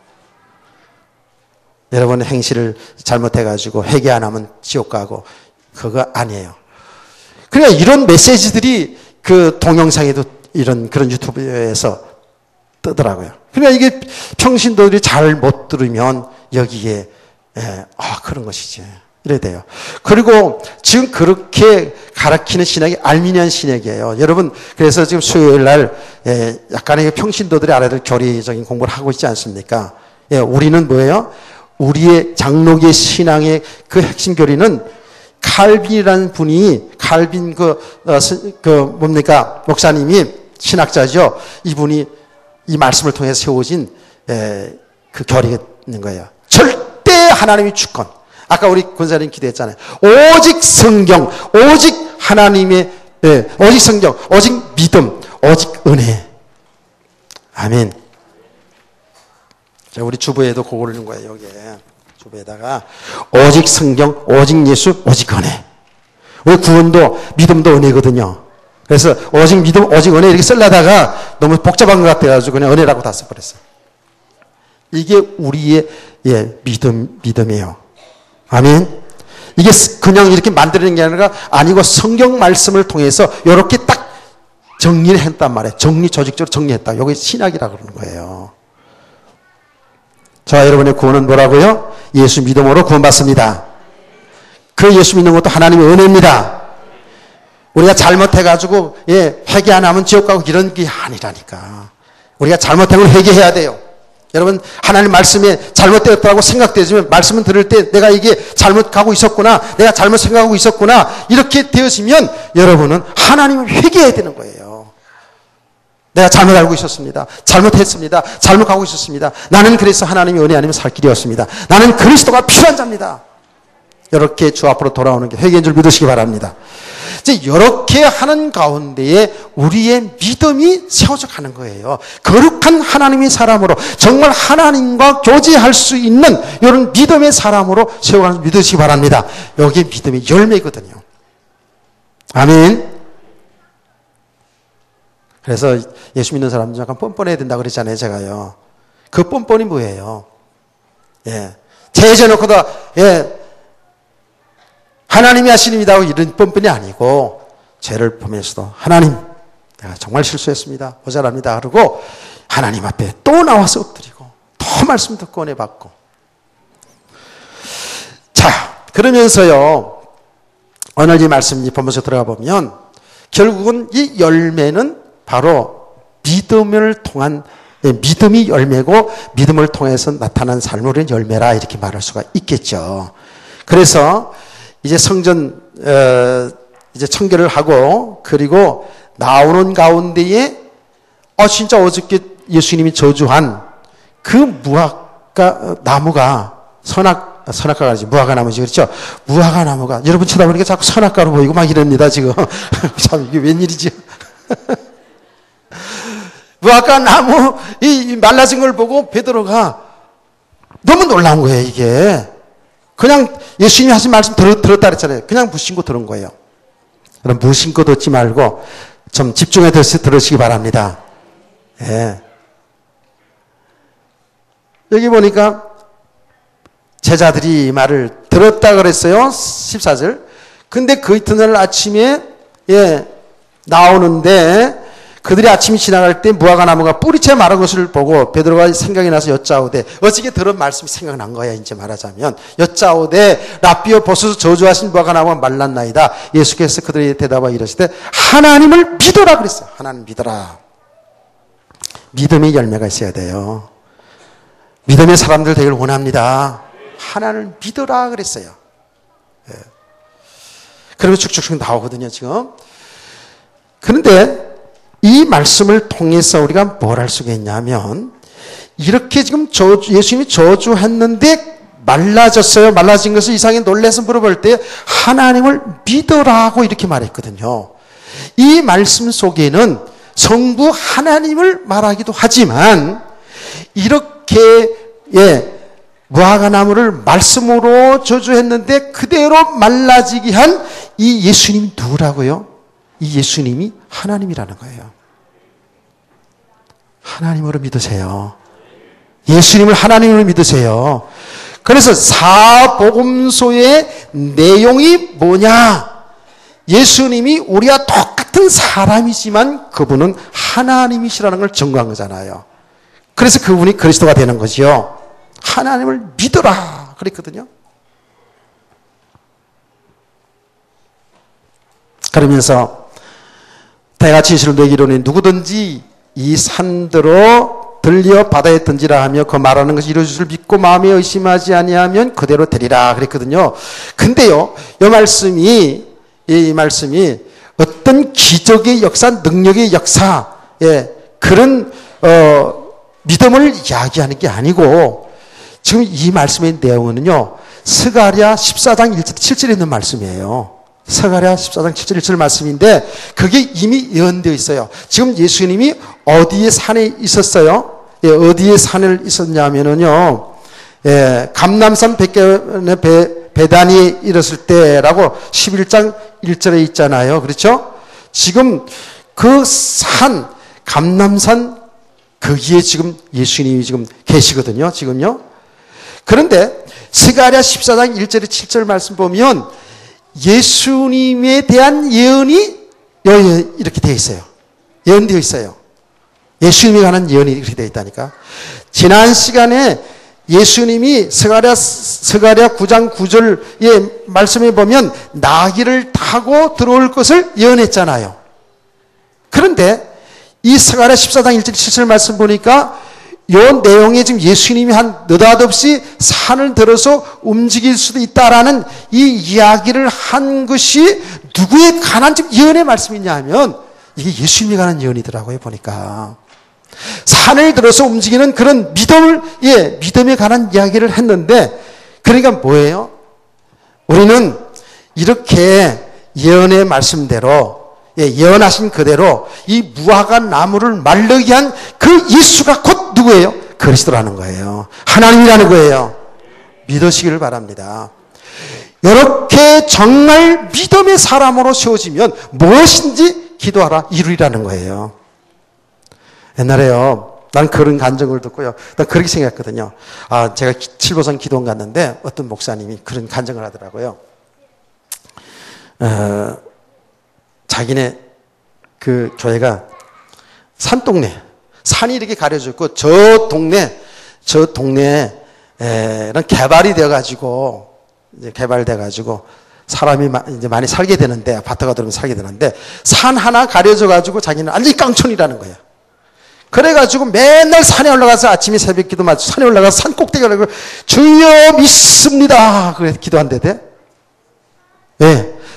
여러분 행실을 잘못해가지고 회개 안 하면 지옥 가고 그거 아니에요. 그러니까 이런 메시지들이 그 동영상에도 이런 그런 유튜브에서 뜨더라고요. 그러니까 이게 평신도들이 잘 못 들으면 여기에 그런 것이지. 이래야 돼요. 그리고 지금 그렇게 가르치는 신학이 알미니안 신학이에요. 여러분, 그래서 지금 수요일 날, 약간의 평신도들이 알아야 될 교리적인 공부를 하고 있지 않습니까? 우리는 뭐예요? 우리의 장로계 신앙의 그 핵심 교리는 칼빈이라는 분이, 칼빈 목사님이 신학자죠. 이분이 이 말씀을 통해서 세워진, 그 교리가 있는 거예요. 절대 하나님의 주권. 아까 우리 권사님 기도했잖아요. 오직 성경, 오직 하나님의, 오직 성경, 오직 믿음, 오직 은혜. 아멘. 자, 우리 주부에도 그거 올리는 거예요, 여기에. 주부에다가. 오직 성경, 오직 예수, 오직 은혜. 우리 구원도, 믿음도 은혜거든요. 그래서 오직 믿음, 오직 은혜 이렇게 쓰려다가 너무 복잡한 것 같아가지고 그냥 은혜라고 다 써버렸어요. 이게 우리의, 믿음이에요. 아멘. 이게 그냥 이렇게 만드는 게 아니고 성경 말씀을 통해서 이렇게 딱 정리를 했단 말이에요. 조직적으로 정리했다. 이게 신학이라고 그러는 거예요. 자, 여러분의 구원은 뭐라고요? 예수 믿음으로 구원받습니다. 그 예수 믿는 것도 하나님의 은혜입니다. 우리가 잘못해가지고, 회개 안 하면 지옥 가고 이런 게 아니라니까. 우리가 잘못한 걸 회개해야 돼요. 여러분, 하나님 말씀에 잘못되었다고 생각되지만 말씀을 들을 때 내가 이게 잘못 가고 있었구나, 내가 잘못 생각하고 있었구나, 이렇게 되어지면 여러분은 하나님을 회개해야 되는 거예요. 내가 잘못 알고 있었습니다. 잘못했습니다. 잘못 가고 있었습니다. 나는 그래서 하나님의 은혜 아니면 살 길이 없습니다. 나는 그리스도가 필요한 자입니다. 이렇게 주 앞으로 돌아오는 게 회개인 줄 믿으시기 바랍니다. 이제 이렇게 하는 가운데에 우리의 믿음이 세워져 가는 거예요. 거룩한 하나님의 사람으로 정말 하나님과 교제할 수 있는 이런 믿음의 사람으로 세워가는 믿으시기 바랍니다. 여기 믿음의 열매거든요. 아멘. 그래서 예수 믿는 사람들 약간 뻔뻔해야 된다고 그랬잖아요, 제가요. 그 뻔뻔이 뭐예요? 제재놓고도, 하나님이 하시는이다 이런 뻔뻔이 아니고 죄를 보면서도 하나님 내가 정말 실수했습니다. 모자랍니다. 그러고 하나님 앞에 또 나와서 엎드리고 더 말씀 듣고 은혜 받고. 자, 그러면서요 오늘 이 말씀 보면서 들어가 보면 결국은 이 열매는 바로 믿음을 통한 믿음이 열매고 믿음을 통해서 나타난 삶으로는 열매라 이렇게 말할 수가 있겠죠. 그래서 이제 성전 이제 청결을 하고 그리고 나오는 가운데에 진짜 어저께 예수님이 저주한 그 무화과 나무가 선악과가 아니지 무화과 나무지 그렇죠? 무화과 나무가 여러분 쳐다보니까 자꾸 선악과로 보이고 막 이럽니다 지금. 참 이게 웬일이지? 무화과 나무 이 말라진 걸 보고 베드로가 너무 놀라운 거예요 이게. 그냥 예수님이 하신 말씀 들었다 그랬잖아요. 그냥 무심코 들은 거예요. 그럼 무심코 듣지 말고 좀 집중해 들으시기 바랍니다. 여기 보니까 제자들이 이 말을 들었다 그랬어요. 14절. 근데 그 이튿날 아침에 나오는데 그들이 아침이 지나갈 때 무화과 나무가 뿌리채 마른 것을 보고 베드로가 생각이 나서 여짜오되, 어저께 들은 말씀이 생각난 거야. 이제 말하자면 여짜오되 라삐여 보소서 저주하신 무화과 나무가 말랐나이다. 예수께서 그들에게 대답하여 이르시되 하나님을 믿어라 그랬어요. 하나님 믿어라. 믿음의 열매가 있어야 돼요. 믿음의 사람들 되길 원합니다. 하나님을 믿어라 그랬어요. 그러면 쭉쭉쭉 나오거든요, 지금. 그런데 이 말씀을 통해서 우리가 뭘 할 수가 있냐면, 이렇게 지금 예수님이 저주했는데 말라졌어요. 말라진 것을 이상하게 놀라서 물어볼 때 하나님을 믿어라고 이렇게 말했거든요. 이 말씀 속에는 성부 하나님을 말하기도 하지만, 이렇게 무화과 나무를 말씀으로 저주했는데 그대로 말라지게 한 이 예수님이 누구라고요? 이 예수님이 하나님이라는 거예요. 하나님으로 믿으세요. 예수님을 하나님으로 믿으세요. 그래서 사복음서의 내용이 뭐냐? 예수님이 우리와 똑같은 사람이지만 그분은 하나님이시라는 걸 증거한 거잖아요. 그래서 그분이 그리스도가 되는 거지요. 하나님을 믿어라 그랬거든요. 그러면서 내가 진실을 내기로는 누구든지 이 산들어 들려 바다에 던지라 하며 그 말하는 것이 이루어질 줄 믿고 마음에 의심하지 아니하면 그대로 되리라 그랬거든요. 근데요, 이 말씀이 어떤 기적의 역사, 능력의 역사, 그런 믿음을 이야기하는 게 아니고, 지금 이 말씀의 내용은요, 스가랴 14장 1절 7절에 있는 말씀이에요. 스가랴 14장 7절 1절 말씀인데 그게 이미 예언되어 있어요. 지금 예수님이 어디에 산에 있었어요? 어디에 산을 있었냐면은요, 감람산 베다니에 이르렀을 때라고 11장 1절에 있잖아요. 그렇죠? 지금 그 산, 감람산 거기에 지금 예수님이 지금 계시거든요. 지금요. 그런데 스가랴 14장 1절에 7절 말씀 보면 예수님에 대한 예언이 이렇게 되어 있어요. 예언되어 있어요. 예수님에 관한 예언이 이렇게 되어 있다니까. 지난 시간에 예수님이 스가랴 9장 9절의 말씀에 보면 나귀를 타고 들어올 것을 예언했잖아요. 그런데 이 스가랴 14장 1절 7절 말씀 보니까 이 내용에 지금 예수님이 한 느닷없이 산을 들어서 움직일 수도 있다라는 이 이야기를 한 것이 누구에 관한 지금 예언의 말씀이냐 하면 이게 예수님에 관한 예언이더라고요, 보니까. 산을 들어서 움직이는 그런 믿음에 관한 이야기를 했는데, 그러니까 뭐예요? 우리는 이렇게 예언의 말씀대로, 예언하신 그대로 이 무화과 나무를 말르게 한 그 예수가 곧 누구예요? 그리스도라는 거예요. 하나님이라는 거예요. 믿으시기를 바랍니다. 이렇게 정말 믿음의 사람으로 세워지면 무엇인지 기도하라 이루리라는 거예요. 옛날에요, 난 그런 간증을 듣고요, 난 그렇게 생각했거든요. 제가 칠보선 기도원 갔는데 어떤 목사님이 그런 간증을 하더라고요. 자기네 그 교회가 산동네, 산이 이렇게 가려져 있고 저 동네에는 개발이 돼가지고, 이제 개발돼가지고 사람이 이제 많이 살게 되는데, 아파트가 들어오면 살게 되는데, 산 하나 가려져가지고 자기는 완전히 깡촌이라는 거예요. 그래가지고 맨날 산에 올라가서 아침에 새벽 기도 마치고 산에 올라가서 산 꼭대기에 올라가고 주여 믿습니다 그래서 기도한대대.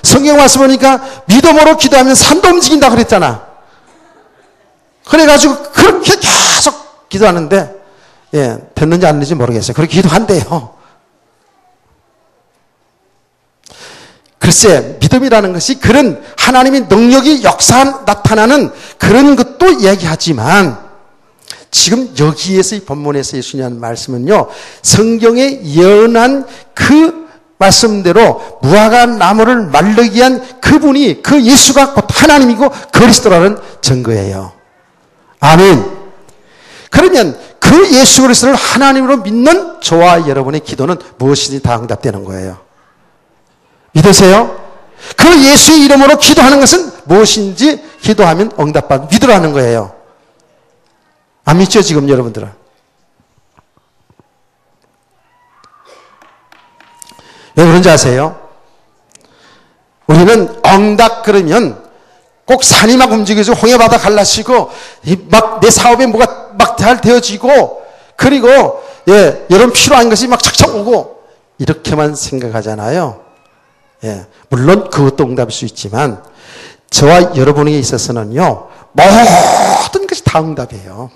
성경 말씀 보니까 믿음으로 기도하면 산도 움직인다 그랬잖아. 그래가지고 그렇게 계속 기도하는데, 됐는지 안 됐는지 모르겠어요. 그렇게 기도한대요. 글쎄, 믿음이라는 것이 그런 하나님의 능력이 역사 나타나는 그런 것도 이야기하지만, 지금 여기에서 이 본문에서 예수님 하는 말씀은요, 성경에 예언한 그 말씀대로 무화과 나무를 말르게 한 그분이, 그 예수가 곧 하나님이고 그리스도라는 증거예요. 아멘. 그러면 그 예수 그리스도를 하나님으로 믿는 저와 여러분의 기도는 무엇이든지 다 응답되는 거예요. 믿으세요? 그 예수의 이름으로 기도하는 것은 무엇인지 기도하면 응답받는 믿으라는 거예요. 안 믿죠, 지금 여러분들은? 왜 그런지 아세요? 우리는 응답 그러면 꼭 산이 막 움직여지고 홍해바다 갈라지고 막 내 사업에 뭐가 막 잘 되어지고 그리고 여러분 필요한 것이 막 착착 오고 이렇게만 생각하잖아요. 물론 그것도 응답일 수 있지만 저와 여러분에게 있어서는요 모든 것이 다 응답이에요.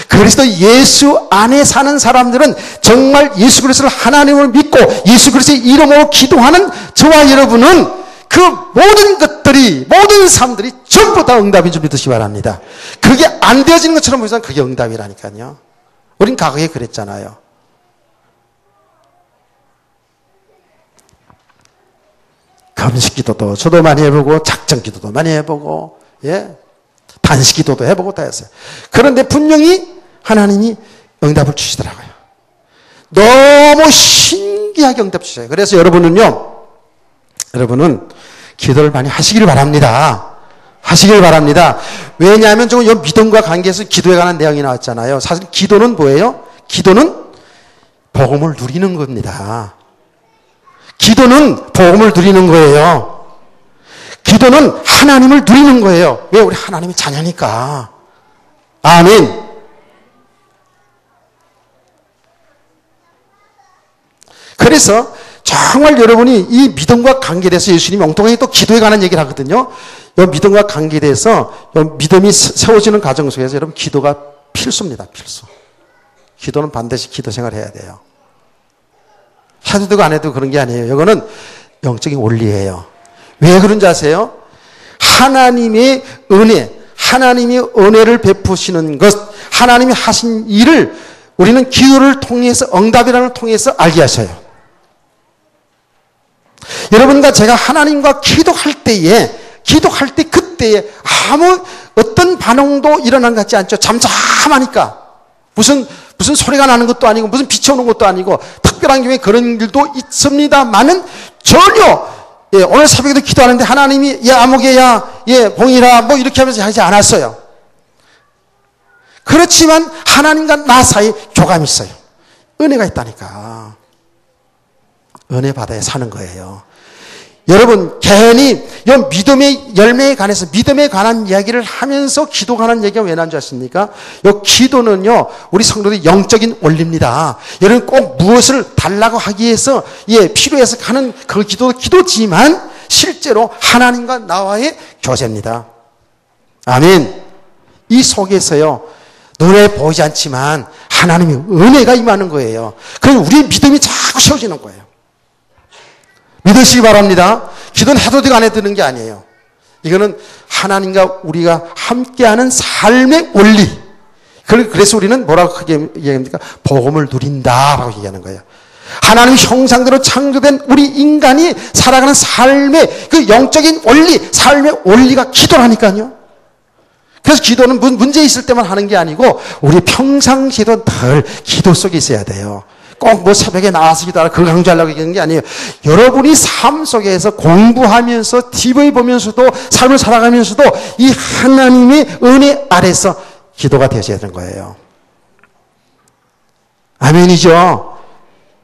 그리스도 예수 안에 사는 사람들은 정말 예수 그리스도를 하나님을 믿고 예수 그리스도의 이름으로 기도하는 저와 여러분은 그 모든 것들이 모든 삶들이 전부 다 응답인 줄 믿으시기 바랍니다. 그게 안 되어지는 것처럼 보이지만 그게 응답이라니까요. 우린 과거에 그랬잖아요. 금식 기도도 저도 많이 해보고 작정 기도도 많이 해보고 단식 기도도 해보고 다 했어요. 그런데 분명히 하나님이 응답을 주시더라고요. 너무 신기하게 응답 주셔요. 그래서 여러분은 기도를 많이 하시길 바랍니다. 하시길 바랍니다. 왜냐하면 이 믿음과 관계에서 기도에 관한 내용이 나왔잖아요. 사실 기도는 뭐예요? 기도는 복음을 누리는 겁니다. 기도는 복음을 누리는 거예요. 기도는 하나님을 누리는 거예요. 왜? 우리 하나님의 자녀니까. 아멘. 그래서 정말 여러분이 이 믿음과 관계에 대해서 예수님이 엉뚱하게 또 기도에 관한 얘기를 하거든요. 이 믿음과 관계에 대해서 믿음이 세워지는 과정 속에서 여러분 기도가 필수입니다. 필수. 기도는 반드시 기도 생활을 해야 돼요. 해도 되고 안 해도 그런 게 아니에요. 이거는 영적인 원리예요. 왜 그런지 아세요? 하나님의 은혜, 하나님의 은혜를 베푸시는 것, 하나님이 하신 일을 우리는 기도를 통해서 응답이라는 걸 통해서 알게 하셔요. 여러분과 제가 하나님과 기도할 때 그때에 아무 어떤 반응도 일어난 것 같지 않죠? 잠잠하니까. 무슨 소리가 나는 것도 아니고 무슨 빛이 오는 것도 아니고 특별한 경우에 그런 일도 있습니다만은 전혀 오늘 새벽에도 기도하는데 하나님이 아무개야 봉이라 뭐 이렇게 하면서 하지 않았어요. 그렇지만 하나님과 나 사이에 교감이 있어요. 은혜가 있다니까. 은혜 바다에 사는 거예요. 여러분 괜히 이 믿음의 열매에 관해서 믿음에 관한 이야기를 하면서 기도 관한 얘기가 왜 나온 줄 아십니까? 이 기도는요 우리 성도들의 영적인 원리입니다. 여러분 꼭 무엇을 달라고 하기 위해서 필요해서 하는 그 기도도 기도지만 실제로 하나님과 나와의 교제입니다. 아멘. 이 속에서요 눈에 보이지 않지만 하나님의 은혜가 임하는 거예요. 그래서 우리의 믿음이 자꾸 세워지는 거예요. 믿으시기 바랍니다. 기도는 해도 되고 안 해도 되는 게 아니에요. 이거는 하나님과 우리가 함께하는 삶의 원리. 그래서 우리는 뭐라고 얘기합니까? 복음을 누린다라고 얘기하는 거예요. 하나님 형상대로 창조된 우리 인간이 살아가는 삶의 그 영적인 원리, 삶의 원리가 기도라니까요. 그래서 기도는 문제 있을 때만 하는 게 아니고 우리 평상시에도 늘 기도 속에 있어야 돼요. 꼭 새벽에 나와서 기도하라 그걸 강조하려고 얘기하는 게 아니에요. 여러분이 삶 속에서 공부하면서 TV 보면서도 삶을 살아가면서도 이 하나님의 은혜 아래서 기도가 되셔야 되는 거예요. 아멘이죠.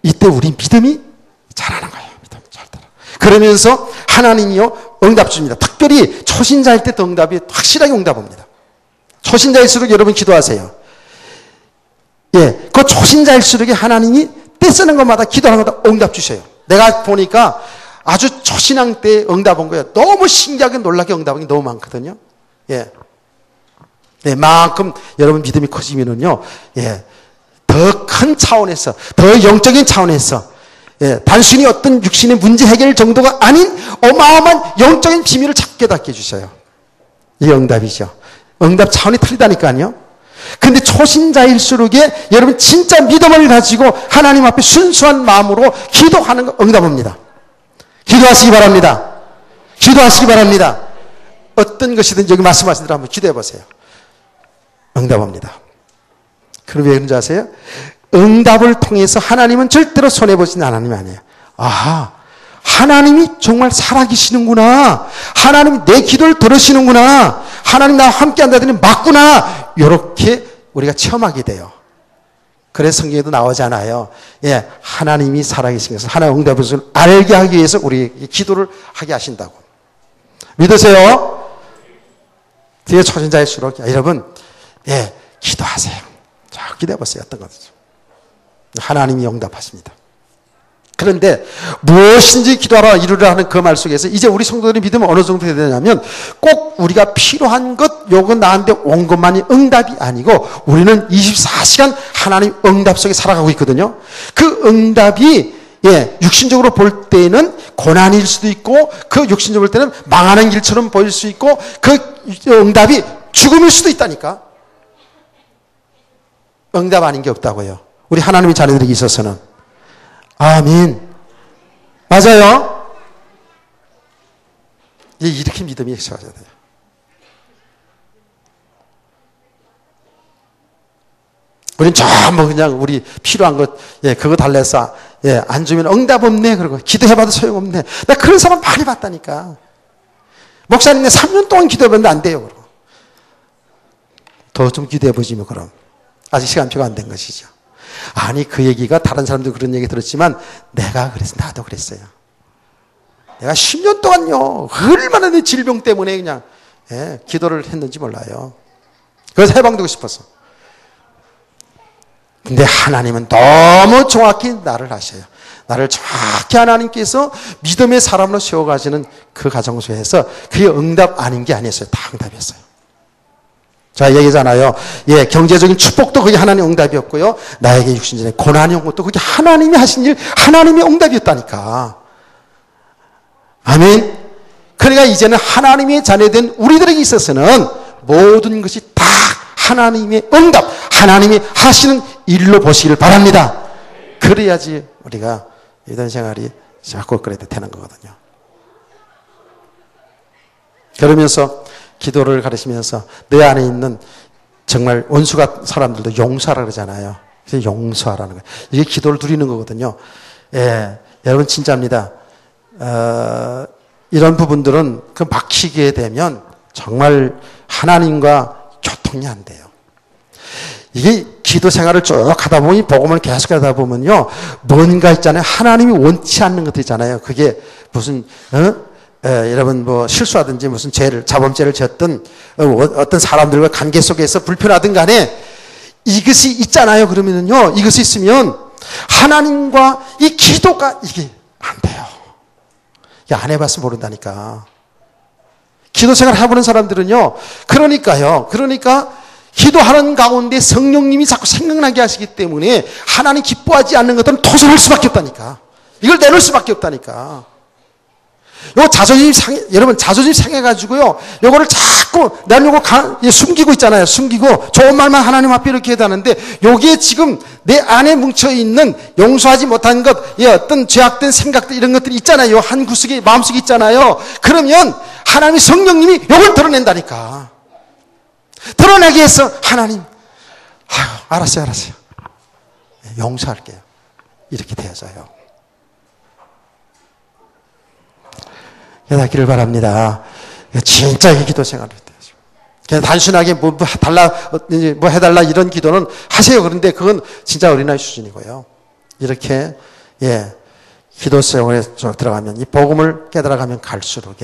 이때 우리 믿음이 자라는 거예요. 믿음이 잘 따라. 그러면서 하나님이요 응답 줍니다. 특별히 초신자일 때 응답이 확실하게 응답합니다. 초신자일수록 여러분 기도하세요. 그 초신자일수록 하나님이 때 쓰는 것마다 기도하는 것마다 응답 주셔요. 내가 보니까 아주 초신앙 때 응답 온 거예요. 너무 신기하게 놀랍게 응답한 게 너무 많거든요. 만큼 여러분 믿음이 커지면은요, 더 큰 차원에서, 더 영적인 차원에서, 단순히 어떤 육신의 문제 해결 정도가 아닌 어마어마한 영적인 비밀을 깨닫게 해주셔요. 이게 응답이죠. 응답 차원이 틀리다니까요. 근데 초신자일수록 여러분 진짜 믿음을 가지고 하나님 앞에 순수한 마음으로 기도하는 거 응답합니다. 기도하시기 바랍니다. 기도하시기 바랍니다. 어떤 것이든지 여기 말씀하신 대로 한번 기도해 보세요. 응답합니다. 그럼 왜 그런지 아세요? 응답을 통해서 하나님은 절대로 손해보시는 하나님이 아니에요. 하나님이 정말 살아계시는구나. 하나님이 내 기도를 들으시는구나. 하나님 나와 함께 한다더니 맞구나. 이렇게 우리가 체험하게 돼요. 그래서 성경에도 나오잖아요. 예, 하나님이 살아계신 것을, 하나님의 응답을 알게 하기 위해서 우리에게 기도를 하게 하신다고. 믿으세요? 뒤에 초신자일수록 여러분, 예, 기도하세요. 자, 기도해 보세요. 어떤 거죠? 하나님이 응답하십니다. 그런데 무엇인지 기도하라 이루라 하는 그 말 속에서 이제 우리 성도들의 믿음은 어느 정도 해야 되냐면 꼭 우리가 필요한 것, 요건 나한테 온 것만이 응답이 아니고 우리는 24시간 하나님 응답 속에 살아가고 있거든요. 그 응답이 예, 육신적으로 볼 때는 고난일 수도 있고 그 육신적으로 볼 때는 망하는 길처럼 보일 수 있고 그 응답이 죽음일 수도 있다니까. 응답 아닌 게 없다고요. 우리 하나님의 자녀들에게 있어서는. 아멘. 맞아요? 이렇게 믿음이 있어야 돼요. 우린 전부 그냥 우리 필요한 것, 예, 그거 달래서, 예, 안 주면 응답 없네. 그러고 기도해봐도 소용없네. 나 그런 사람 많이 봤다니까. 목사님, 3년 동안 기도해봤는데 안 돼요. 그러고. 더 좀 기도해보지 뭐, 그럼. 아직 시간표가 안 된 것이죠. 아니, 그 얘기가 다른 사람도 그런 얘기 들었지만 내가 그랬어. 나도 그랬어요. 내가 10년 동안요, 얼마나 내 질병 때문에 그냥, 예, 기도를 했는지 몰라요. 그래서 해방되고 싶었어. 근데 하나님은 너무 정확히 나를 아셔요. 나를 정확히 하나님께서 믿음의 사람으로 세워가시는 그 가정 속에서 그게 응답 아닌 게 아니었어요. 다 응답이었어요. 자, 얘기잖아요. 예, 경제적인 축복도 그게 하나님의 응답이었고요. 나에게 육신전에 고난이 온 것도 그게 하나님이 하신 일, 하나님의 응답이었다니까. 아멘. 그러니까 이제는 하나님의 자녀된 우리들에게 있어서는 모든 것이 다 하나님의 응답, 하나님이 하시는 일로 보시기를 바랍니다. 그래야지 우리가 이런 생활이 자꾸 그래야 되는 거거든요. 그러면서 기도를 가르치면서 내 안에 있는 정말 원수가 사람들도 용서하라 그러잖아요. 그래서 용서하라는 거예요. 이게 기도를 드리는 거거든요. 예, 여러분 진짜입니다. 이런 부분들은 그 막히게 되면 정말 하나님과 교통이 안 돼요. 이게 기도 생활을 쭉 하다 보면 복음을 계속 하다 보면요, 뭔가 있잖아요. 하나님이 원치 않는 것도 있잖아요. 그게 무슨 여러분 뭐 실수하든지 무슨 죄를 자범죄를 지었든 어떤 사람들과 관계 속에서 불편하든 간에 이것이 있잖아요. 그러면은요, 이것이 있으면 하나님과 이 기도가 이게 안 돼요. 이게 안 해봤으면 모른다니까. 기도 생활 해보는 사람들은요, 그러니까 기도하는 가운데 성령님이 자꾸 생각나게 하시기 때문에 하나님 기뻐하지 않는 것들은 토설할 수밖에 없다니까. 이걸 내놓을 수밖에 없다니까. 요 자존심 상해, 여러분 자존심 상해가지고요, 요거를 자꾸 나는 요거 숨기고 있잖아요. 숨기고 좋은 말만 하나님 앞에 이렇게 해다는데 요게 지금 내 안에 뭉쳐있는 용서하지 못한 것, 어떤 죄악된 생각들 이런 것들이 있잖아요. 한 구석에 마음속에 있잖아요. 그러면 하나님의 성령님이 요걸 드러낸다니까. 드러나게 해서 하나님, 알았어요. 용서할게요. 이렇게 되어져요. 깨닫기를 바랍니다. 진짜 이 기도 생활을 해야죠. 그냥 단순하게 뭐 해달라 이런 기도는 하세요. 그런데 그건 진짜 어린아이 수준이고요. 이렇게, 예, 기도 생활에 들어가면, 이 복음을 깨달아가면 갈수록,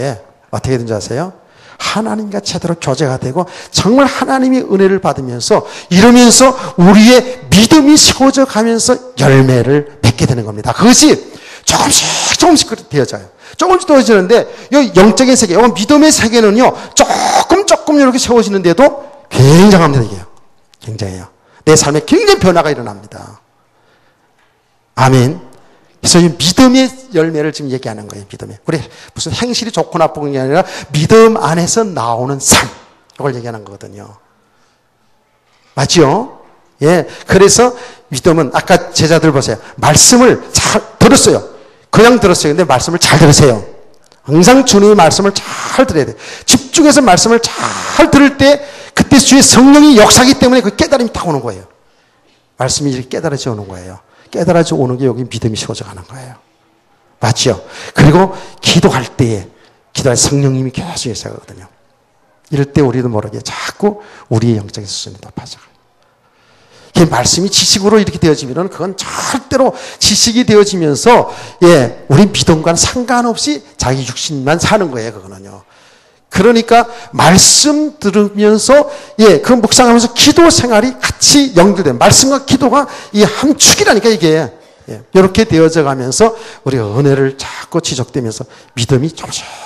어떻게 되는지 아세요? 하나님과 제대로 교제가 되고 정말 하나님의 은혜를 받으면서 이러면서 우리의 믿음이 세워져 가면서 열매를 맺게 되는 겁니다. 그것이 조금씩 그렇게 되어져요. 조금씩 되어지는데 이 영적인 세계, 이 믿음의 세계는요, 조금 이렇게 세워지는데도 굉장합니다. 이게요. 굉장해요. 내 삶에 굉장히 변화가 일어납니다. 아멘. 그래서 이 믿음의 열매를 지금 얘기하는 거예요. 믿음의. 우리 무슨 행실이 좋고 나쁜 게 아니라 믿음 안에서 나오는 삶. 이걸 얘기하는 거거든요. 맞죠? 예. 그래서 믿음은 아까 제자들 보세요. 말씀을 잘 들었어요. 그냥 들었어요. 근데 말씀을 잘 들으세요. 항상 주님의 말씀을 잘 들어야 돼요. 집중해서 말씀을 잘 들을 때 그때 주의 성령이 역사하기 때문에 그 깨달음이 딱 오는 거예요. 말씀이 이렇게 깨달아져 오는 거예요. 깨달아져 오는 게 여기 믿음이 세워져 가는 거예요. 맞죠? 그리고 기도할 때에 성령님이 계속 역사하거든요. 이럴 때 우리도 모르게 자꾸 우리의 영적인 수준이 높아져요. 말씀이 지식으로 이렇게 되어지면 그건 절대로 지식이 되어지면서 우리 믿음과는 상관없이 자기 육신만 사는 거예요. 그거는요. 그러니까 말씀 들으면서 그 묵상하면서 기도 생활이 같이 연결된 말씀과 기도가 이 함축이라니까 이게 이렇게 되어져 가면서 우리가 은혜를 자꾸 지속되면서 믿음이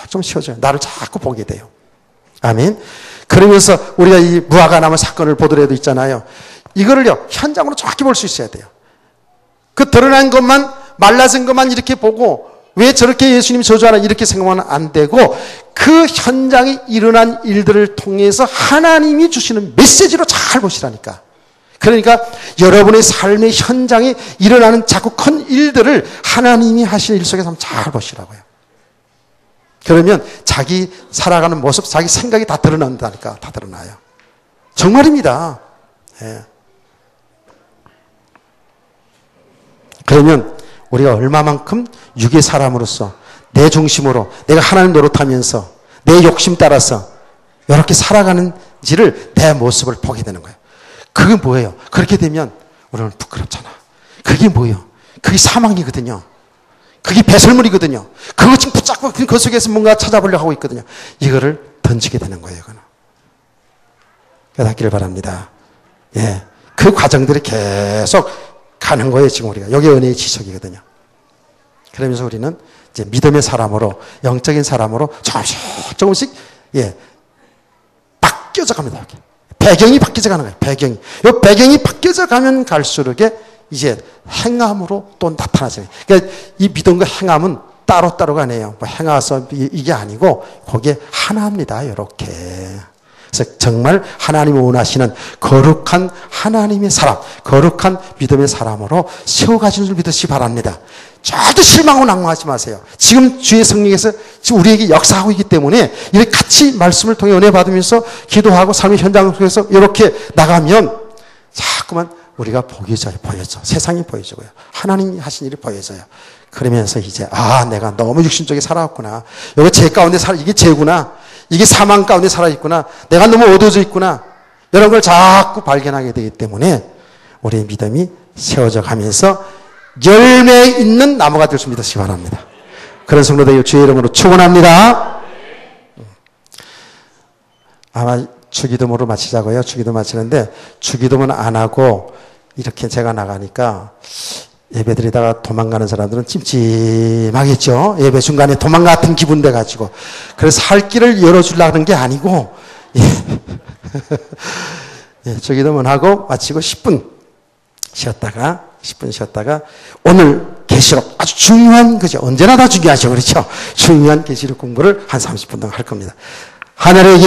좀 쉬워져요. 나를 자꾸 보게 돼요. 아멘. 그러면서 우리가 이 무화과 나무 사건을 보더라도 있잖아요. 이거를요 현장으로 정확히 볼 수 있어야 돼요. 그 드러난 것만 말라진 것만 이렇게 보고 왜 저렇게 예수님이 저주하나 이렇게 생각하면 안 되고 그 현장에 일어난 일들을 통해서 하나님이 주시는 메시지로 잘 보시라니까. 그러니까 여러분의 삶의 현장에 일어나는 자꾸 큰 일들을 하나님이 하시는 일 속에서 한번 잘 보시라고요. 그러면 자기 살아가는 모습, 자기 생각이 다 드러난다니까. 다 드러나요. 정말입니다. 그러면 우리가 얼마만큼 육의 사람으로서 내 중심으로 내가 하나님 노릇하면서 내 욕심 따라서 이렇게 살아가는지를 내 모습을 보게 되는 거예요. 그게 뭐예요? 그렇게 되면 우리는 부끄럽잖아. 그게 뭐예요? 그게 사망이거든요. 그게 배설물이거든요. 그거 지금 붙잡고 그 속에서 뭔가 찾아보려고 하고 있거든요. 이거를 던지게 되는 거예요. 이거는. 깨닫기를 바랍니다. 그 과정들이 계속 가는 거예요. 지금 우리가. 여기 은혜의 지속이거든요. 그러면서 우리는 이제 믿음의 사람으로, 영적인 사람으로 조금씩 바뀌어져 갑니다. 배경이 바뀌어져 가는 거예요. 배경이. 이 배경이 바뀌어져 가면 갈수록 이제 행함으로 또 나타나잖아요. 그러니까 이 믿음과 행함은 따로따로가 아니에요. 뭐 행하서 이게 아니고 거기에 하나입니다. 이렇게. 그래서 정말 하나님이 원하시는 거룩한 하나님의 사람, 거룩한 믿음의 사람으로 세워가시는 줄 믿으시기 바랍니다. 절대 실망하고 낭망하지 마세요. 지금 주의 성령께서 지금 우리에게 역사하고 있기 때문에 이렇게 같이 말씀을 통해 은혜 받으면서 기도하고 삶의 현장 속에서 이렇게 나가면 자꾸만 우리가 보여져요. 세상이 보여지고요. 하나님이 하신 일이 보여져요. 그러면서 이제 내가 너무 육신적에 살아왔구나. 여기 죄 가운데 이게 죄구나. 이게 사망 가운데 살아있구나. 내가 너무 어두워져 있구나. 이런 걸 자꾸 발견하게 되기 때문에 우리의 믿음이 세워져 가면서 열매 있는 나무가 될 수 믿으시기 바랍니다. 그런 성도들 주의 이름으로 축원합니다. 아마 주기도문으로 마치자고요. 주기도 마치는데 주기도문 안 하고 이렇게 제가 나가니까 예배드리다가 도망가는 사람들은 찜찜하겠죠. 예배 중간에 도망 같은 기분 돼가지고. 그래서 살 길을 열어주려고 하는 게 아니고, 주기도문 하고 마치고 10분 쉬었다가 오늘 계시록 아주 중요한 거죠. 언제나 다 중요하죠. 그렇죠? 중요한 계시록 공부를 한 30분 동안 할 겁니다. 하늘의